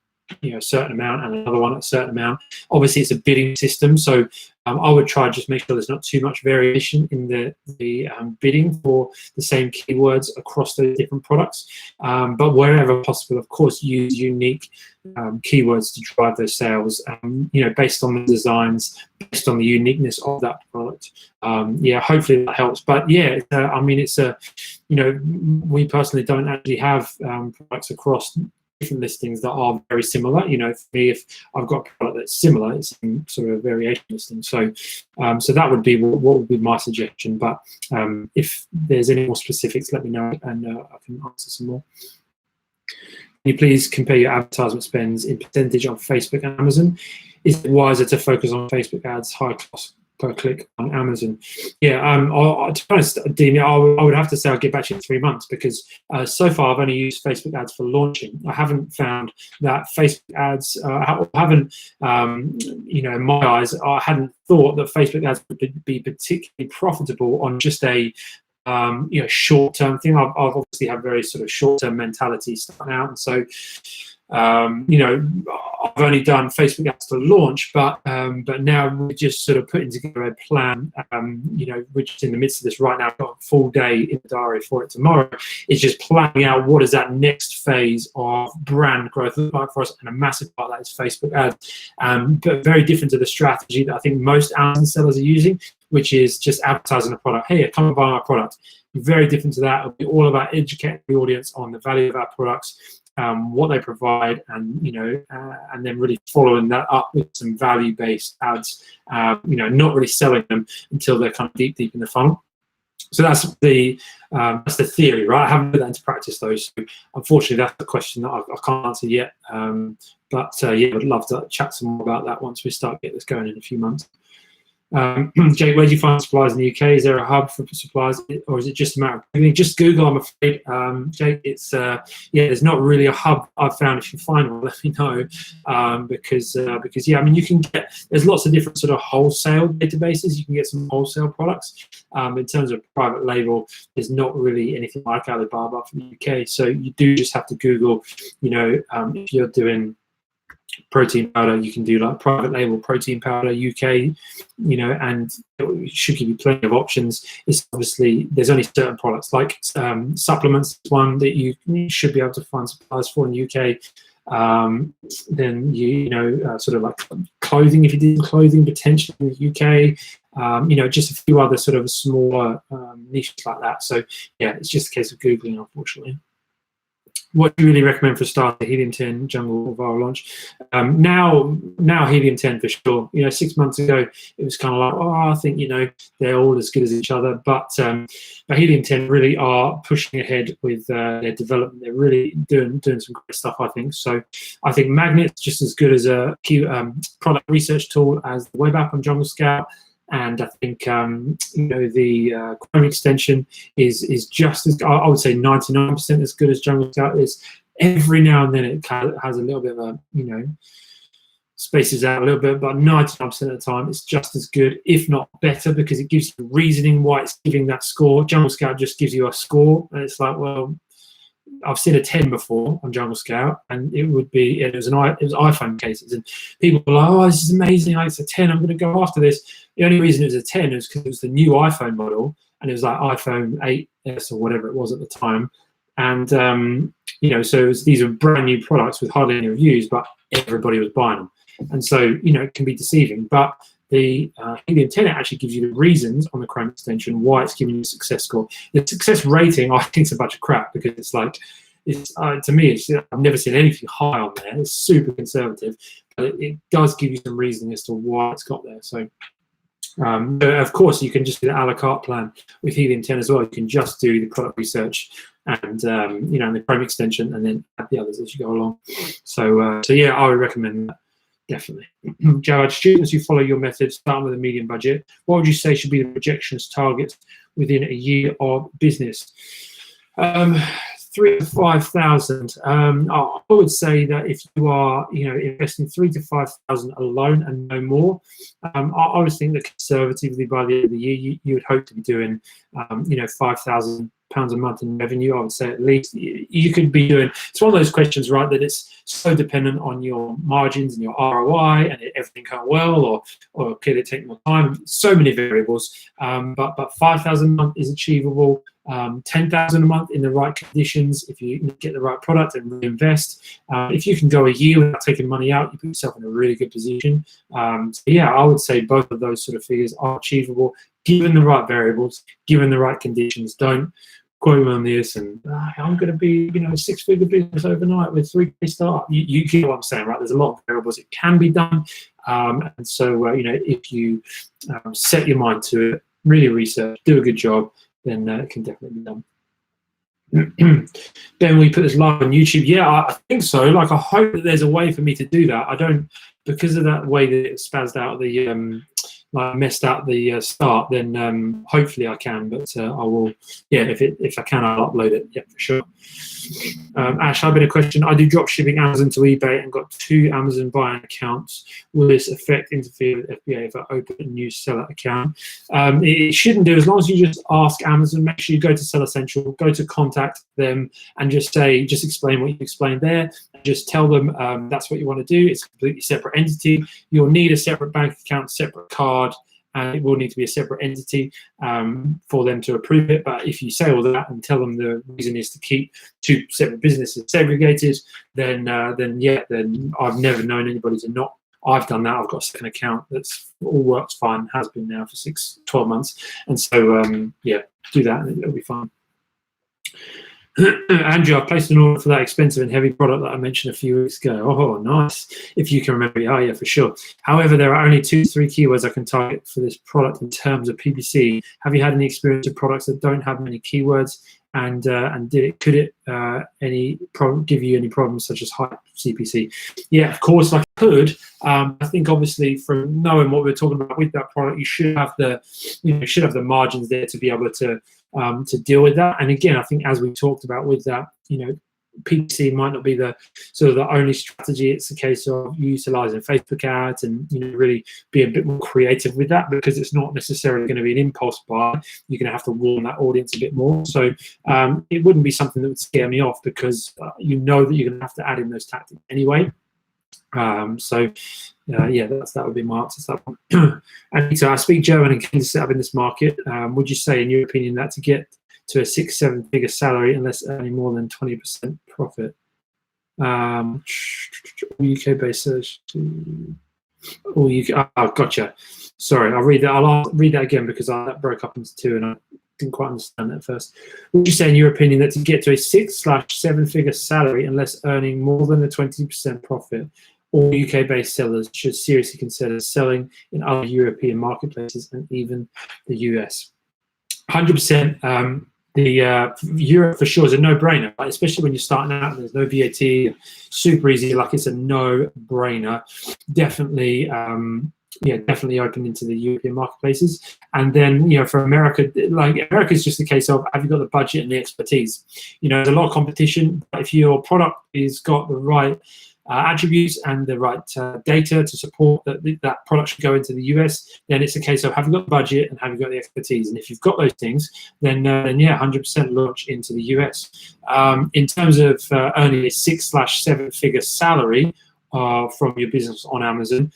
a certain amount and another one at a certain amount. Obviously, it's a bidding system, so I would try and just make sure there's not too much variation in the bidding for the same keywords across those different products. But wherever possible, of course, use unique keywords to drive those sales. Based on the designs, based on the uniqueness of that product. Yeah, hopefully that helps. But yeah, I mean, it's we personally don't actually have products across different listings that are very similar. For me, if I've got a product that's similar, it's sort of a variation listing. So that would be what would be my suggestion. But if there's any more specifics, let me know, and I can answer some more. Can you please compare your advertisement spends in percentage on Facebook and Amazon? Is it wiser to focus on Facebook ads, high cost per click on Amazon? Yeah, to be honest, Dean, I would have to say I'll get back to you in 3 months, because so far I've only used Facebook ads for launching. I haven't found that Facebook ads, in my eyes, I hadn't thought that Facebook ads would be particularly profitable on just a short-term thing. I've obviously had very sort of short-term mentality starting out, and so I've only done Facebook ads to launch, but now we're just sort of putting together a plan. We're just in the midst of this right now. I've got a full day in the diary for it tomorrow. It's just planning out what is that next phase of brand growth look like for us, and a massive part of that is Facebook ads. But very different to the strategy that I think most Amazon sellers are using, which is just advertising a product. Hey, come and buy my product. Very different to that. It'll be all about educating the audience on the value of our products, what they provide, and and then really following that up with some value-based ads. Not really selling them until they're kind of deep in the funnel. So that's the theory, right? I haven't put that into practice though. So unfortunately, that's the question that I can't answer yet. But yeah, I'd love to chat some more about that once we start getting this going in a few months. Jake, where do you find suppliers in the UK? Is there a hub for suppliers, or is it just a matter of just Google? I'm afraid, Jake, it's there's not really a hub I've found. If you find one, let me know, because yeah, I mean, you can there's lots of different sort of wholesale databases. You can get some wholesale products. In terms of private label, there's not really anything like Alibaba for the UK. So you do just have to Google. If you're doing protein powder, you can do like private label protein powder UK, and it should give you plenty of options. It's obviously, there's only certain products like supplements, one that you should be able to find suppliers for in the UK. Then sort of like clothing, if you did clothing potentially in the UK, just a few other sort of smaller niches like that. So yeah, it's just a case of Googling, unfortunately. What do you really recommend for starting Helium-10, Jungle, or Viral Launch? Now Helium-10 for sure. 6 months ago, it was kind of like, I think, they're all as good as each other. But Helium-10 really are pushing ahead with their development. They're really doing some great stuff, I think. So I think Magnet's just as good as a product research tool as the web app on Jungle Scout. And I think the Chrome extension is just as, I would say 99% as good as Jungle Scout is. Every now and then it has a little bit of a spaces out a little bit, but 99% of the time it's just as good, if not better, because it gives you reasoning why it's giving that score. Jungle Scout just gives you a score, and it's like, well, I've seen a 10 before on Jungle Scout, and it was iPhone cases, and people were like, oh, this is amazing, it's a 10, I'm going to go after this. The only reason it was a 10 is because it was the new iPhone model, and it was like iPhone 8S or whatever it was at the time. And so these are brand new products with hardly any reviews, but everybody was buying them. And so it can be deceiving. But the Helium-10 actually gives you the reasons on the Chrome extension why it's giving you a success score. The success rating, I think, is a bunch of crap, because it's like, to me, I've never seen anything high on there. It's super conservative, but it does give you some reasoning as to why it's got there. So, of course, you can just do the a la carte plan with Helium-10 as well. You can just do the product research and the Chrome extension, and then add the others as you go along. So yeah, I would recommend that. Definitely. Jawad, students who follow your method start with a medium budget. What would you say should be the projections targets within a year of business? 3 to 5,000. I would say that if you are, investing 3 to 5,000 alone and no more, I would think that conservatively by the end of the year, you would hope to be doing, £5,000 a month in revenue. I would say at least you could be doing. It's one of those questions, right? That it's so dependent on your margins and your ROI and everything going well, or could it take more time? So many variables. But 5,000 a month is achievable. 10,000 a month in the right conditions, if you get the right product and reinvest. If you can go a year without taking money out, you put yourself in a really good position. So yeah, I would say both of those sort of figures are achievable, given the right variables, given the right conditions. Don't quote me on this and I'm going to be, a six-figure business overnight with 3K start. You get what I'm saying, right? There's a lot of variables. It can be done. And so, if you set your mind to it, really research, do a good job, then it can definitely be done. Ben, we put this live on YouTube. Yeah, I think so. Like, I hope that there's a way for me to do that. I don't, because of that way that it spazzed out the, messed out the start, then hopefully I can. But I will, yeah, if I can, I'll upload it. Yeah, for sure. Ash, I've been a question. I do drop shipping Amazon to eBay and got 2 Amazon buying accounts. Will this interfere with FBA if I open a new seller account? It shouldn't do, as long as you just ask Amazon. Make sure you go to Seller Central, go to contact them, and just explain what you explained there. Just tell them that's what you want to do. It's a completely separate entity. You'll need a separate bank account, separate card, and it will need to be a separate entity for them to approve it. But if you say all that and tell them the reason is to keep 2 separate businesses segregated, then I've never known anybody to not. I've done that. I've got a second account that's all works fine, has been now for 12 months. And so, yeah, do that and it'll be fine. Andrew, I placed an order for that expensive and heavy product that I mentioned a few weeks ago. Oh, nice. If you can remember. Oh, yeah, for sure. However, there are only 2 to 3 keywords I can target for this product in terms of PPC. Have you had any experience with products that don't have many keywords? And could it give you any problems such as high CPC? Yeah, of course, I could. I think obviously from knowing what we're talking about with that product, you should have the margins there to be able to deal with that. And again, I think as we talked about with that, PPC might not be the only strategy. It's a case of utilizing Facebook ads and really be a bit more creative with that, because it's not necessarily going to be an impulse buy. You're going to have to warm that audience a bit more. So it wouldn't be something that would scare me off, because that you're going to have to add in those tactics anyway. Yeah, that would be my answer to that one. And so I speak German and can set up in this market. Would you say, in your opinion, that to get to a 6-7 figure salary unless earning more than 20% profit? UK based search. Gotcha. Sorry, I'll read that again, because that broke up into 2 and I didn't quite understand that first. Would you say, in your opinion, that to get to a 6/7 figure salary unless earning more than a 20% profit, all UK-based sellers should seriously consider selling in other European marketplaces and even the US? 100%. Europe for sure is a no-brainer, right? Especially when you're starting out and there's no VAT, super easy. Like, it's a no-brainer. Definitely, definitely open into the European marketplaces. And then, for America, America is just a case of, have you got the budget and the expertise? There's a lot of competition, but if your product has got the right attributes and the right data to support that product should go into the US, then it's a case of, have you got the budget and have you got the expertise? And if you've got those things, then yeah, 100% launch into the US. In terms of earning a 6/7 figure salary from your business on Amazon,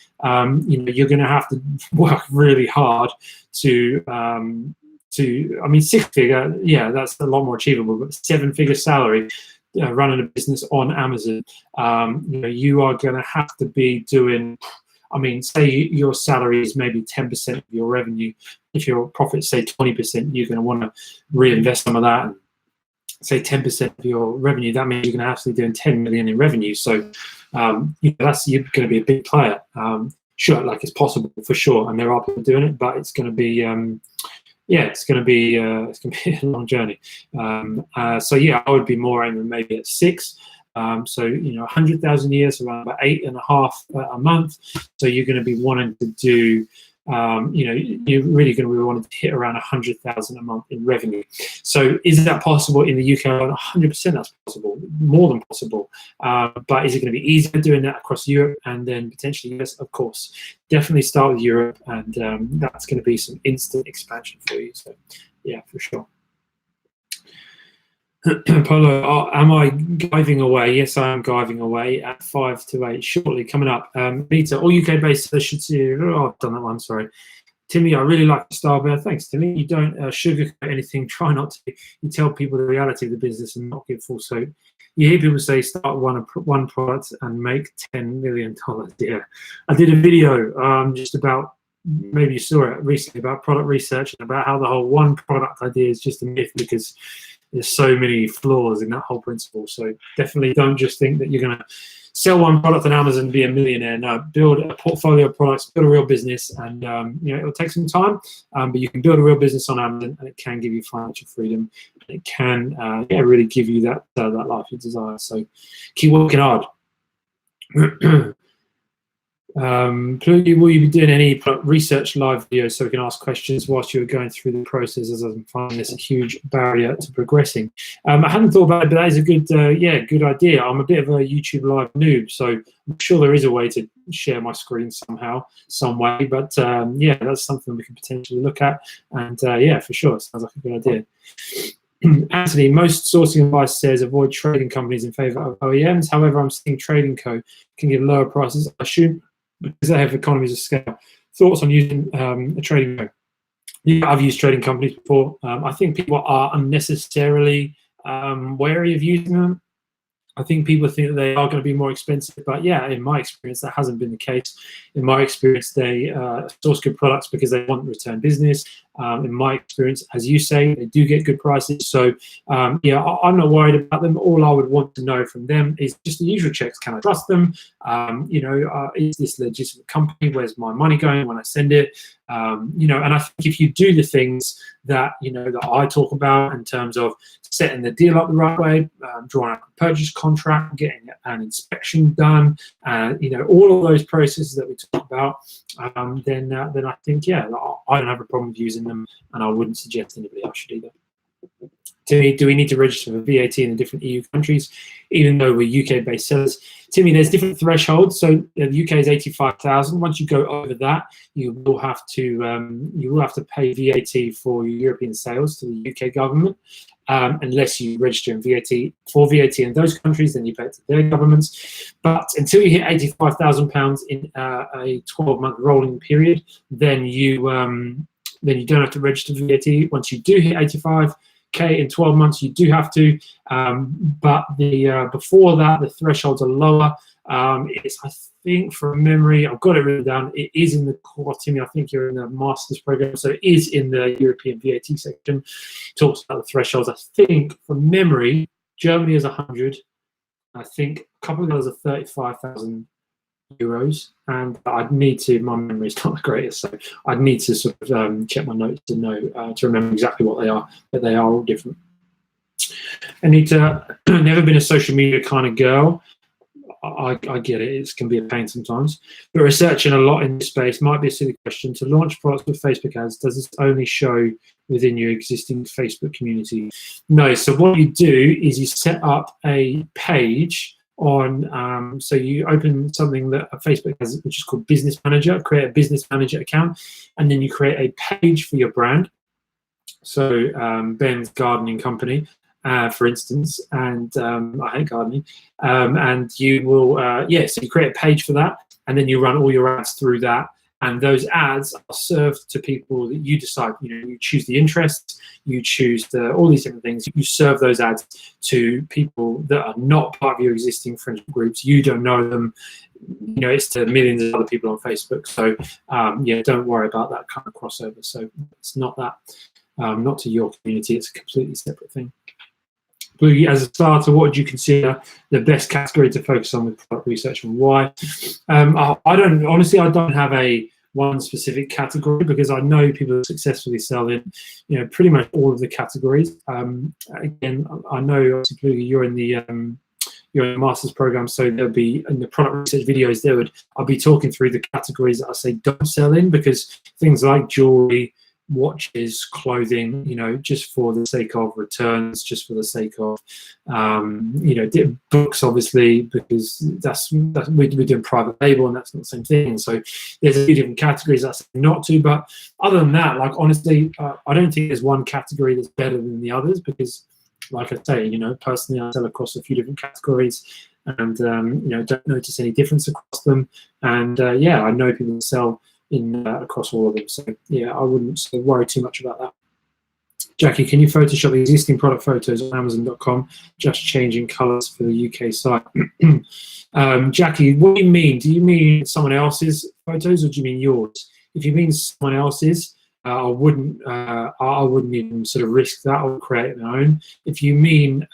you're going to have to work really hard to 6-figure, yeah, that's a lot more achievable, but 7-figure salary, running a business on Amazon, you are going to have to be doing, say your salary is maybe 10% of your revenue. If your profits say 20%, you're going to want to reinvest some of that. And say 10% of your revenue, that means you're going to have to be doing 10 million in revenue. So you're going to be a big player. Sure, it's possible for sure, and there are people doing it, but it's going to be it's going to be a long journey. So yeah, I would be more aiming maybe at 6. 100,000 a year, so around about 8.5 a month. So you're going to be wanting to do you know, you're really going to be wanting to hit around 100,000 a month in revenue. So is that possible in the UK? 100% that's possible, more than possible. But is it going to be easier doing that across Europe and then potentially US? Of course. Definitely start with Europe, and that's going to be some instant expansion for you. So yeah, for sure. Polo, am I giving away? Yes, I am giving away at 5 to 8 shortly coming up. Beta, all UK based should see. Oh, I've done that one, sorry. Timmy, I really like the style bear. Thanks, Timmy. You don't sugarcoat anything. Try not to. You tell people the reality of the business and not give full soap. You hear people say start one product and make $10 million. Yeah, I did a video just about, maybe you saw it recently, about product research and about how the whole one product idea is just a myth because there's so many flaws in that whole principle. So definitely don't just think that you're going to sell one product on Amazon and be a millionaire. No, build a portfolio of products, build a real business, and you know, it'll take some time, but you can build a real business on Amazon, and it can give you financial freedom. And it can, yeah, really give you that that life you desire. So keep working hard. Will you be doing any research live videos so we can ask questions whilst you're going through the process, as I'm finding this a huge barrier to progressing? I hadn't thought about it, but that is a good, yeah, good idea. I'm a bit of a YouTube live noob, so I'm sure there is a way to share my screen somehow, some way, but yeah, that's something we can potentially look at, and yeah, for sure, it sounds like a good idea. Anthony, most sourcing advice says avoid trading companies in favor of OEMs. However, I'm seeing Trading Co. can give lower prices, I assume, because they have economies of scale. Thoughts on using a trading co? Yeah, I've used trading companies before. I think people are unnecessarily wary of using them. I think people think that they are going to be more expensive, but yeah, in my experience, that hasn't been the case. In my experience, they source good products because they want return business. In my experience, as you say, they do get good prices. So yeah, I'm not worried about them. All I would want to know from them is just the usual checks. Can I trust them? You know, is this a legitimate company? Where's my money going when I send it? You know, and I think if you do the things that, you know, that I talk about in terms of setting the deal up the right way, drawing up a purchase contract, getting an inspection done, you know, all of those processes that we talk about, then I think, yeah, I don't have a problem with using them, and I wouldn't suggest anybody else should either. Timmy, do we need to register for VAT in the different EU countries, even though we're UK-based sellers? Timmy, there's different thresholds. So the UK is 85,000. Once you go over that, you will have to pay VAT for your European sales to the UK government, unless you register in VAT in those countries, then you pay it to their governments. But until you hit £85,000 in a 12-month rolling period, then you don't have to register VAT. Once you do hit 85K in 12 months, you do have to, but before that, the thresholds are lower. It's, I think, from memory, I've got it written down, it is in the core, Timmy, I think you're in the master's program, so it is in the European VAT section. Talks about the thresholds. I think, from memory, Germany is 100. I think a couple of others are 35,000 euros, and I'd need to, my memory is not the greatest, so I'd need to sort of check my notes to know, to remember exactly what they are, but they are all different. Anita, never been a social media kind of girl. I get it, it can be a pain sometimes, but researching a lot in this space might be a silly question. To launch products with Facebook ads, does this only show within your existing Facebook community? No, so what you do is you set up a page on, so you open something that Facebook has, which is called Business Manager, create a Business Manager account, and then you create a page for your brand. So Ben's Gardening Company, for instance, and I hate gardening, and you will, yeah, so you create a page for that, and then you run all your ads through that, and those ads are served to people that you decide. You know, you choose the interests, you choose all these different things. You serve those ads to people that are not part of your existing friendship groups. You don't know them. You know, it's to millions of other people on Facebook. So yeah, don't worry about that kind of crossover. So it's not that, not to your community. It's a completely separate thing. Bluey, as a starter, what would you consider the best category to focus on with product research, and why? I don't, honestly, I don't have a one specific category, because I know people successfully sell in, you know, pretty much all of the categories. Again, I know, obviously, Bluey, you're in the you're in a master's program, so there'll be in the product research videos I'll be talking through the categories that I say don't sell in, because things like jewelry, watches, clothing, just for the sake of returns, just for the sake of books, obviously, because we're doing private label and that's not the same thing. So there's a few different categories I say not to, but other than that, like, honestly, I don't think there's one category that's better than the others, because like I say, personally I sell across a few different categories, and don't notice any difference across them. And I know people that sell in across all of them, so yeah, I wouldn't sort of worry too much about that. Jackie, can you Photoshop existing product photos on Amazon.com, just changing colors for the UK site? Jackie, what do you mean? Do you mean someone else's photos, or do you mean yours? If you mean someone else's, I wouldn't even sort of risk that. I'll create my own. If you mean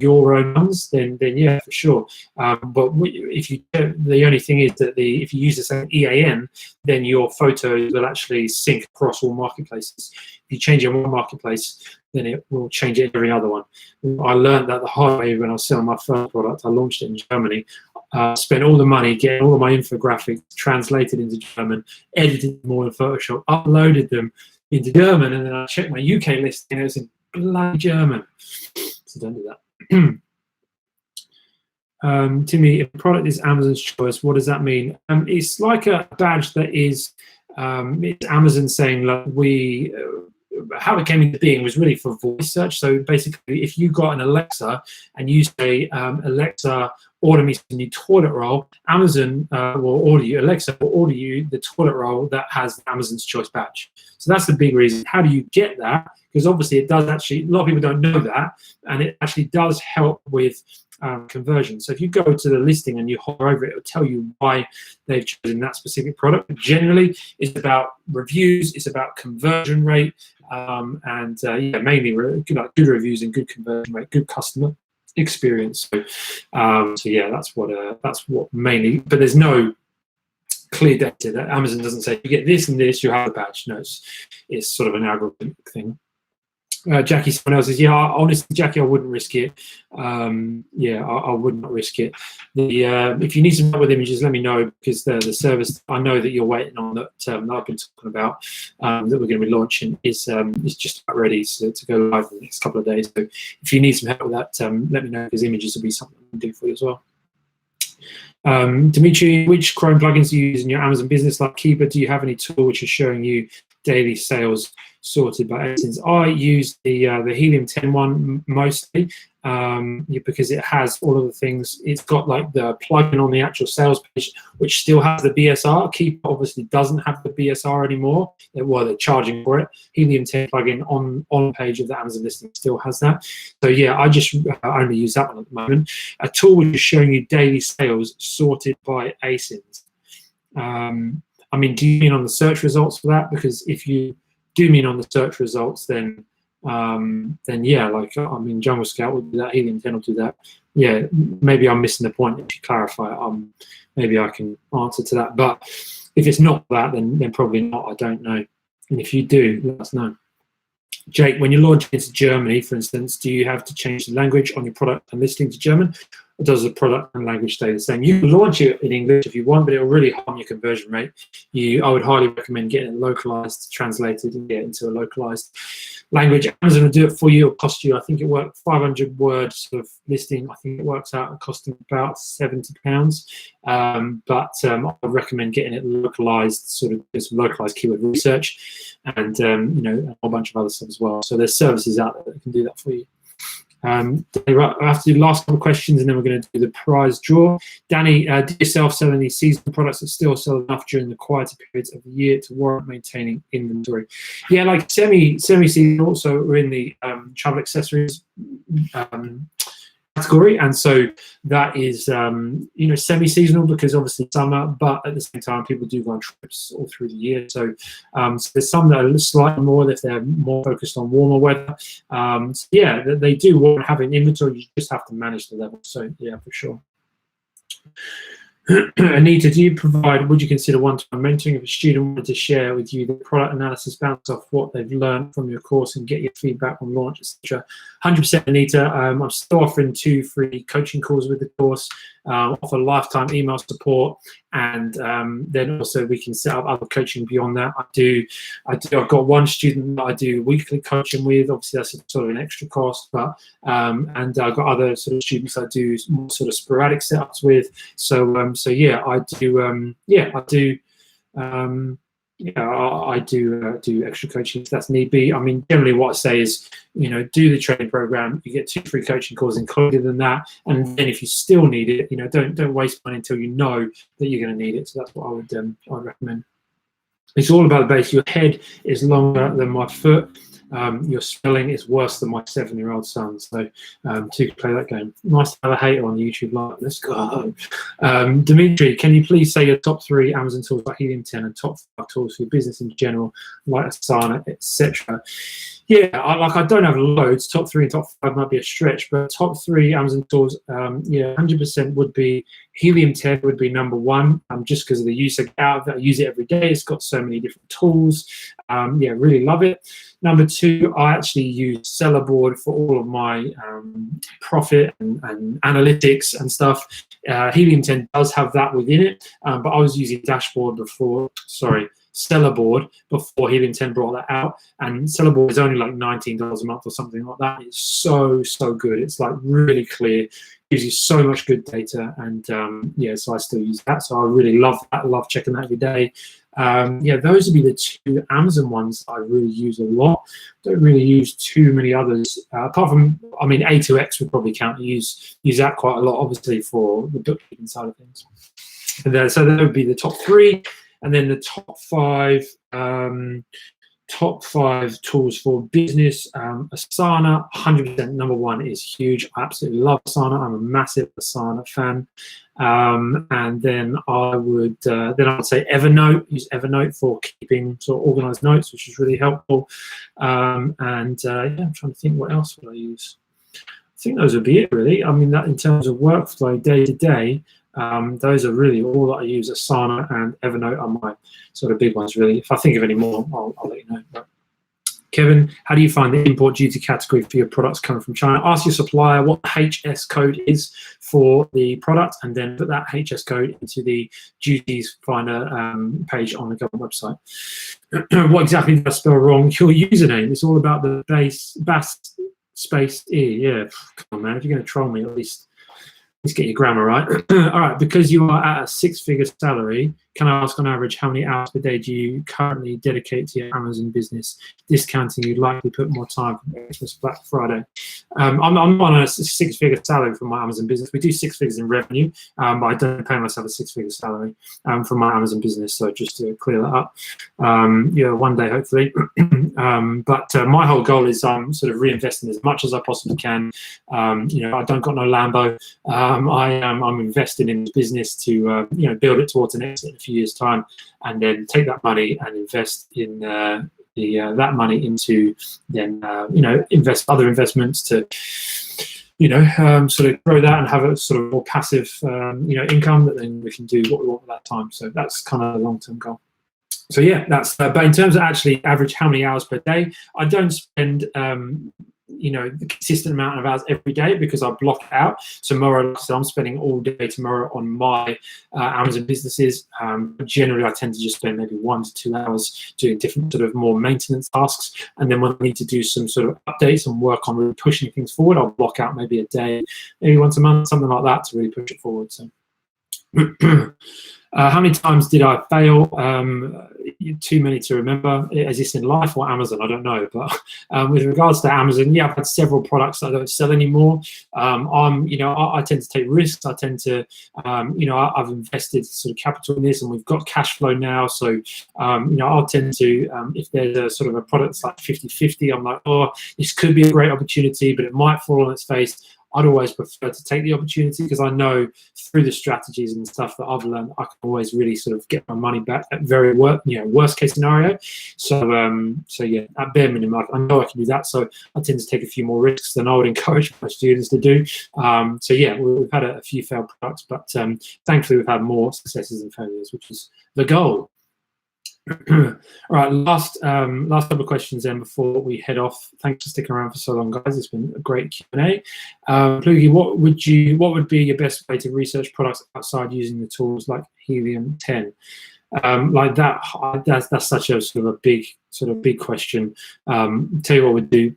your own ones, then yeah, for sure. But the only thing is that if you use the same EAN, then your photos will actually sync across all marketplaces. If you change it in one marketplace, then it will change it in every other one. I learned that the hard way when I was selling my first product. I launched it in Germany. Spent all the money getting all of my infographics translated into German, edited them all in Photoshop, uploaded them into German, and then I checked my UK listing and it was in bloody German. So don't do that. Timmy, if a product is Amazon's choice, what does that mean? It's like a badge that is it's Amazon saying, like, how it came into being was really for voice search. So basically, if you got an Alexa and you say, Alexa, order me some new toilet roll, Amazon will order you, Alexa will order you the toilet roll that has the Amazon's Choice badge. So that's the big reason. How do you get that? Because obviously it does actually, a lot of people don't know that, and it actually does help with conversion. So if you go to the listing and you hover over it, it'll tell you why they've chosen that specific product. But generally, it's about reviews, it's about conversion rate, and mainly good reviews and good conversion rate, good customer experience. So yeah, that's what mainly. But there's no clear data. That Amazon doesn't say you get this and this, you have a badge. No, it's sort of an algorithmic thing. Jackie, someone else says, yeah, honestly, Jackie, I wouldn't risk it. I would not risk it. If you need some help with images, let me know, because the service I know that you're waiting on, that I've been talking about, that we're going to be launching, is just about ready to go live in the next couple of days. So if you need some help with that, let me know, because images will be something I can do for you as well. Dimitri, which Chrome plugins do you use in your Amazon business, like Keeper? Do you have any tool which is showing you daily sales sorted by ASINs? I use the Helium 10 one mostly, because it has all of the things. It's got like the plugin on the actual sales page, which still has the BSR. Keeper obviously doesn't have the BSR anymore. Well, they're charging for it. Helium 10 plugin on page of the Amazon listing still has that. So yeah, I just only use that one at the moment. A tool which is showing you daily sales sorted by ASINs. I mean, do you mean on the search results for that? Because if you do mean on the search results, then yeah, like, I mean, Jungle Scout will do that, Helium 10 will do that. Yeah, maybe I'm missing the point. If you clarify it, maybe I can answer to that. But if it's not that, then probably not. I don't know. And if you do, let us know. Jake, when you launch into Germany, for instance, do you have to change the language on your product and listing to German? Or does the product and language stay the same? You can launch it in English if you want, but it will really harm your conversion rate. I would highly recommend getting it localized, translated, and get it into a localized language. Amazon will do it for you. It'll cost you, I think it worked 500 word sort of listing. I think it works out costing about £70. But I would recommend getting it localized, sort of just localized keyword research, and a whole bunch of other stuff as well. So there's services out there that can do that for you. I have to do the last couple of questions, and then we're going to do the prize draw. Danny, do yourself sell any seasonal products that still sell enough during the quieter periods of the year to warrant maintaining inventory? Yeah, like semi-seasonal. So we're in the travel accessories category, and so that is semi-seasonal, because obviously summer, but at the same time people do go on trips all through the year. So, so there's some that are slightly more if they're more focused on warmer weather. So yeah, they do want to have an inventory. You just have to manage the level. So yeah, for sure. Anita, would you consider one-to-one mentoring if a student wanted to share with you the product analysis, bounce off what they've learned from your course and get your feedback on launch, etc.? 100% Anita. I'm still offering 2 free coaching calls with the course, offer lifetime email support, and then also we can set up other coaching beyond that. I've got one student that I do weekly coaching with. Obviously, that's sort of an extra cost, but and I've got other sort of students I do more sort of sporadic setups with. So yeah, I do. I do extra coaching if that's need be. I mean, generally what I say is, do the training program. You get 2 free coaching calls included in that, and then if you still need it, don't waste money until you know that you're going to need it. So that's what I would recommend. It's all about the base. Your head is longer than my foot. Your spelling is worse than my 7-year-old son. So to play that game. Nice to have a hater on the YouTube live. Let's go. Dimitri, can you please say your top 3 Amazon tools like Helium 10 and top 5 tools for your business in general, like Asana, etc.? Yeah, I don't have loads. Top 3 and top 5 might be a stretch, but top 3 Amazon tools, 100% would be Helium 10 would be number 1, just because of the use I use it every day. It's got so many different tools. Really love it. Number 2, I actually use Seller Board for all of my profit and analytics and stuff. Helium 10 does have that within it, but I was using Dashboard before. Seller Board before Helium 10 brought that out, and Seller Board is only like $19 a month or something like that. It's so good. It's like really clear, gives you so much good data, and so I still use that. So I really love that. I love checking that every day. Those would be the 2 Amazon ones I really use a lot. Don't really use too many others, apart from, A2X would probably count. I use that quite a lot, obviously, for the bookkeeping side of things. So that would be the top 3. And then the top 5 tools for business. Asana, 100% number 1 is huge. I absolutely love Asana. I'm a massive Asana fan. And then I would say Evernote. Use Evernote for keeping sort of organized notes, which is really helpful. I'm trying to think what else would I use. I think those would be it, really. I mean, that in terms of workflow day to day. Those are really all that I use. Asana and Evernote are my sort of big ones, really. If I think of any more, I'll let you know. But Kevin, how do you find the import duty category for your products coming from China? Ask your supplier what the HS code is for the product, and then put that HS code into the duties finder page on the government website. What exactly did I spell wrong? Your username. It's all about the bas space E. Yeah, come on, man. If you're going to troll me, at least let's get your grammar right. All right, because you are at a 6-figure salary, can I ask on average how many hours per day do you currently dedicate to your Amazon business? Discounting, you'd likely put more time for Christmas, Black Friday. I'm on a 6-figure salary for my Amazon business. We do 6 figures in revenue, but I don't pay myself a 6-figure salary for my Amazon business. So just to clear that up, one day hopefully. But my whole goal is sort of reinvesting as much as I possibly can. I don't got no Lambo. I'm investing in this business to build it towards an exit in a few years' time, and then take that money and invest in that money into then invest other investments to sort of grow that and have a sort of more passive income that then we can do what we want at that time. So that's kind of a long-term goal. So yeah, that's but in terms of actually average how many hours per day, I don't spend the consistent amount of hours every day because I block it out. Tomorrow, so I'm spending all day tomorrow on my Amazon businesses. Generally, I tend to just spend maybe 1 to 2 hours doing different sort of more maintenance tasks. And then when I need to do some sort of updates and work on really pushing things forward, I'll block out maybe a day, maybe once a month, something like that to really push it forward. So. How many times did I fail? Too many to remember. Is this in life or Amazon? I don't know. But with regards to Amazon, yeah, I've had several products that I don't sell anymore. I tend to take risks. I tend to, I've invested sort of capital in this, and we've got cash flow now. So, I'll tend to, if there's a sort of a product that's like 50-50, I'm like, oh, this could be a great opportunity, but it might fall on its face. I'd always prefer to take the opportunity because I know through the strategies and stuff that I've learned, I can always really sort of get my money back at very worst case scenario. So yeah, at bare minimum, I know I can do that. So I tend to take a few more risks than I would encourage my students to do. So yeah, we've had a few failed products, but thankfully we've had more successes and failures, which is the goal. All right, last couple of questions then before we head off. Thanks for sticking around for so long, guys. It's been a great Q&A. Plugi, what would be your best way to research products outside using the tools like Helium 10? Like that's such a sort of a big question. Tell you what we'll do.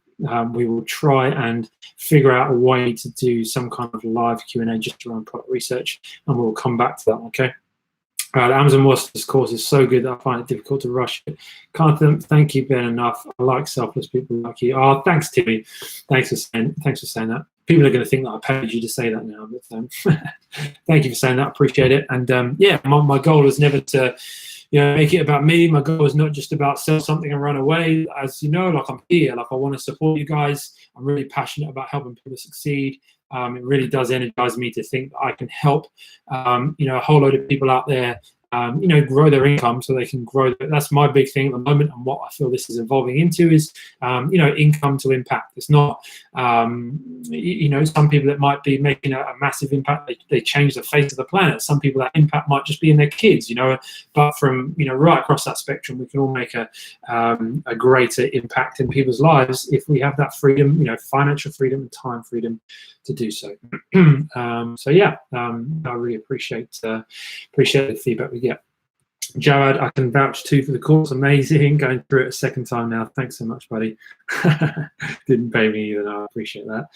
We will try and figure out a way to do some kind of live Q&A just around product research, and we'll come back to that. Okay. The Amazon Masters course is so good that I find it difficult to rush it. Can't thank you, Ben, enough. I like selfless people like you. Oh, thanks, Timmy. Thanks for saying that. People are going to think that I paid you to say that now, but thank you for saying that. I appreciate it. And yeah, my goal is never to, make it about me. My goal is not just about sell something and run away. As you know, like I'm here, like I want to support you guys. I'm really passionate about helping people succeed. It really does energize me to think that I can help, a whole load of people out there, grow their income so they can grow. That's my big thing at the moment, and what I feel this is evolving into is, income to impact. It's not, some people that might be making a massive impact, they change the face of the planet. Some people that impact might just be in their kids, but from, right across that spectrum, we can all make a greater impact in people's lives if we have that freedom, financial freedom and time freedom to do so. So yeah, I really appreciate the feedback we get. Jawad, I can vouch too for the course. Amazing. Going through it a second time now. Thanks so much, buddy. Didn't pay me either. No, I appreciate that.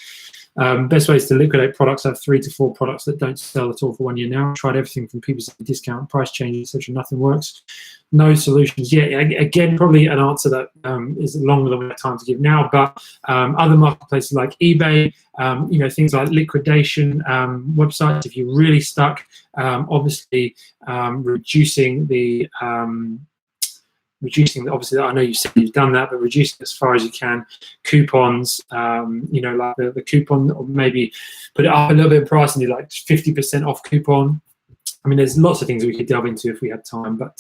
Best ways to liquidate products. I have 3 to 4 products that don't sell at all for 1 year now. Tried everything from PPC discount, price changes, etc. Nothing works. No solutions yet. Again, probably an answer that is longer than we have time to give now. But other marketplaces like eBay, things like liquidation websites. If you're really stuck, obviously reducing obviously, I know you said you've done that, but reducing as far as you can. Coupons, like the coupon, or maybe put it up a little bit in price and do like 50% off coupon. I mean, there's lots of things we could delve into if we had time, but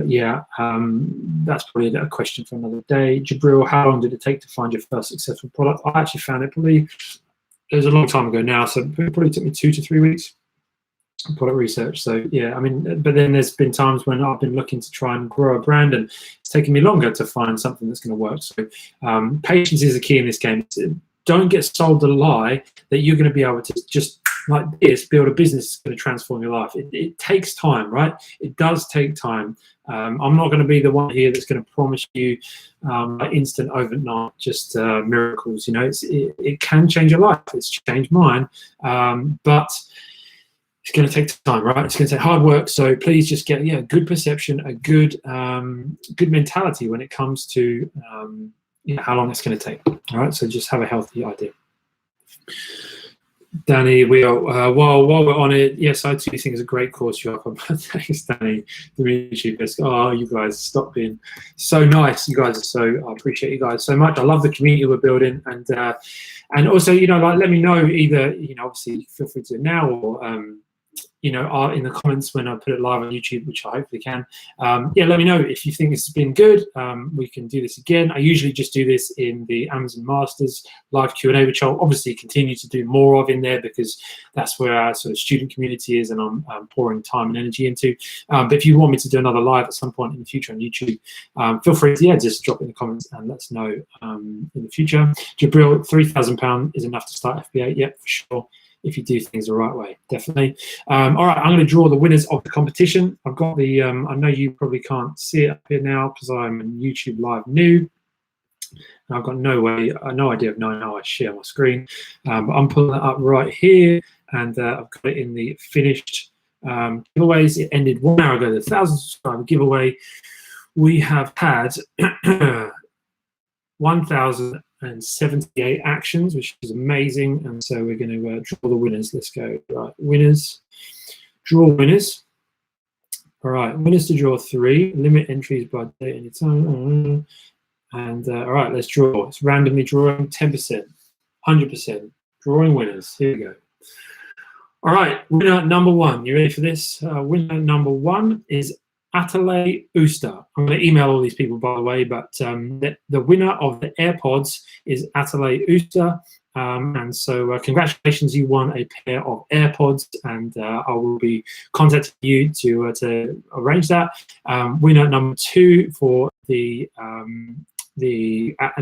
yeah, that's probably a question for another day. Jabril, how long did it take to find your first successful product? I actually found it it was a long time ago now, so it probably took me 2 to 3 weeks. Product research. So yeah, I mean, but then there's been times when I've been looking to try and grow a brand, and it's taken me longer to find something that's going to work. So patience is the key in this game. Don't get sold the lie that you're going to be able to just like this build a business that's going to transform your life. It takes time, right? It does take time. I'm not going to be the one here that's going to promise you instant, overnight, just miracles. It can change your life. It's changed mine, but it's going to take time, right? It's going to take hard work. So please just get a good perception, a good mentality when it comes to how long it's going to take. All right, so just have a healthy idea. Danny, we are while we're on it, yes, I too think it's a great course you're up. Thanks, Danny. Oh, you guys, stop being so nice. You guys are so. I appreciate you guys so much. I love the community we're building, and also, like, let me know either, obviously feel free to now, or in the comments when I put it live on YouTube, which I hopefully can. Let me know if you think this has been good. We can do this again. I usually just do this in the Amazon Masters live Q&A, which I'll obviously continue to do more of in there, because that's where our sort of student community is, and I'm pouring time and energy into. But if you want me to do another live at some point in the future on YouTube, feel free to just drop it in the comments and let us know in the future. Jabril, £3,000 is enough to start FBA. Yep, for sure. If you do things the right way, definitely. All right, I'm going to draw the winners of the competition. I've got the, I know you probably can't see it up here now because I'm a YouTube live noob. And I've got no idea of knowing how I share my screen. But I'm pulling that up right here, and I've got it in the finished giveaways. It ended 1 hour ago, the 1,000 subscriber giveaway. We have had 1,078 actions, which is amazing. And so we're going to draw the winners. Let's go. Right, winners. Draw winners. All right, winners to draw 3. Limit entries by date and time. And all right, let's draw. It's randomly drawing 10%, 100%. Drawing winners. Here we go. All right, winner number 1. You ready for this? Winner number 1 is Atale Usta. I'm going to email all these people, by the way, but the winner of the AirPods is Atale Usta. And so congratulations, you won a pair of AirPods, and I will be contacting you to arrange that. Winner number 2 for an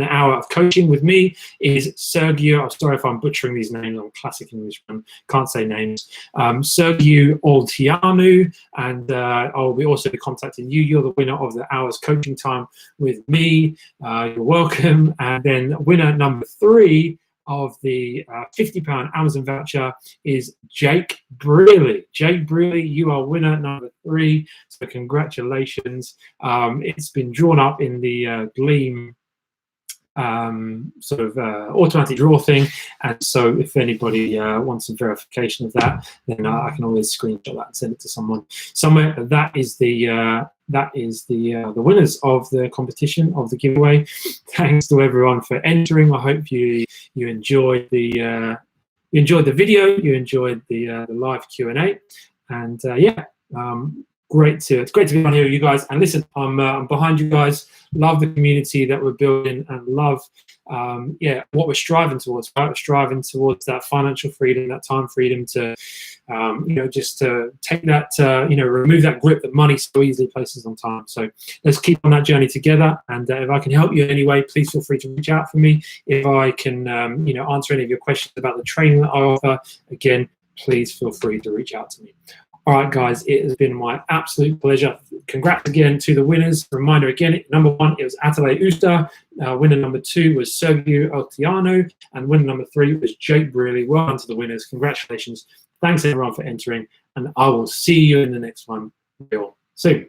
hour of coaching with me is Sergio. I'm sorry if I'm butchering these names. I'm a classic Englishman, can't say names. Sergio Olteanu, and I'll be also be contacting you. You're the winner of the hour's coaching time with me. You're welcome. And then winner number 3 of the £50 Amazon voucher is Jake Brearley. Jake Brearley, you are winner number 3. So congratulations. It's been drawn up in the Gleam automatic draw thing, and so if anybody wants some verification of that, then I can always screenshot that and send it to someone somewhere. But that is the winners of the competition, of the giveaway. Thanks to everyone for entering. I hope you enjoyed the video, you enjoyed the live Q&A, and it's great to be on here with you guys. And listen, I'm behind you guys. Love the community that we're building, and love what we're striving towards. Right? We're striving towards that financial freedom, that time freedom to just to take that remove that grip that money so easily places on time. So let's keep on that journey together, and if I can help you in any way, please feel free to reach out for me. If I can answer any of your questions about the training that I offer, again, please feel free to reach out to me. All right, guys, it has been my absolute pleasure. Congrats again to the winners. Reminder again, number 1, it was Atale Usta. Winner number 2 was Sergio Olteanu. And winner number 3 was Jake Brearley. Well done to the winners. Congratulations. Thanks, everyone, for entering. And I will see you in the next one real soon.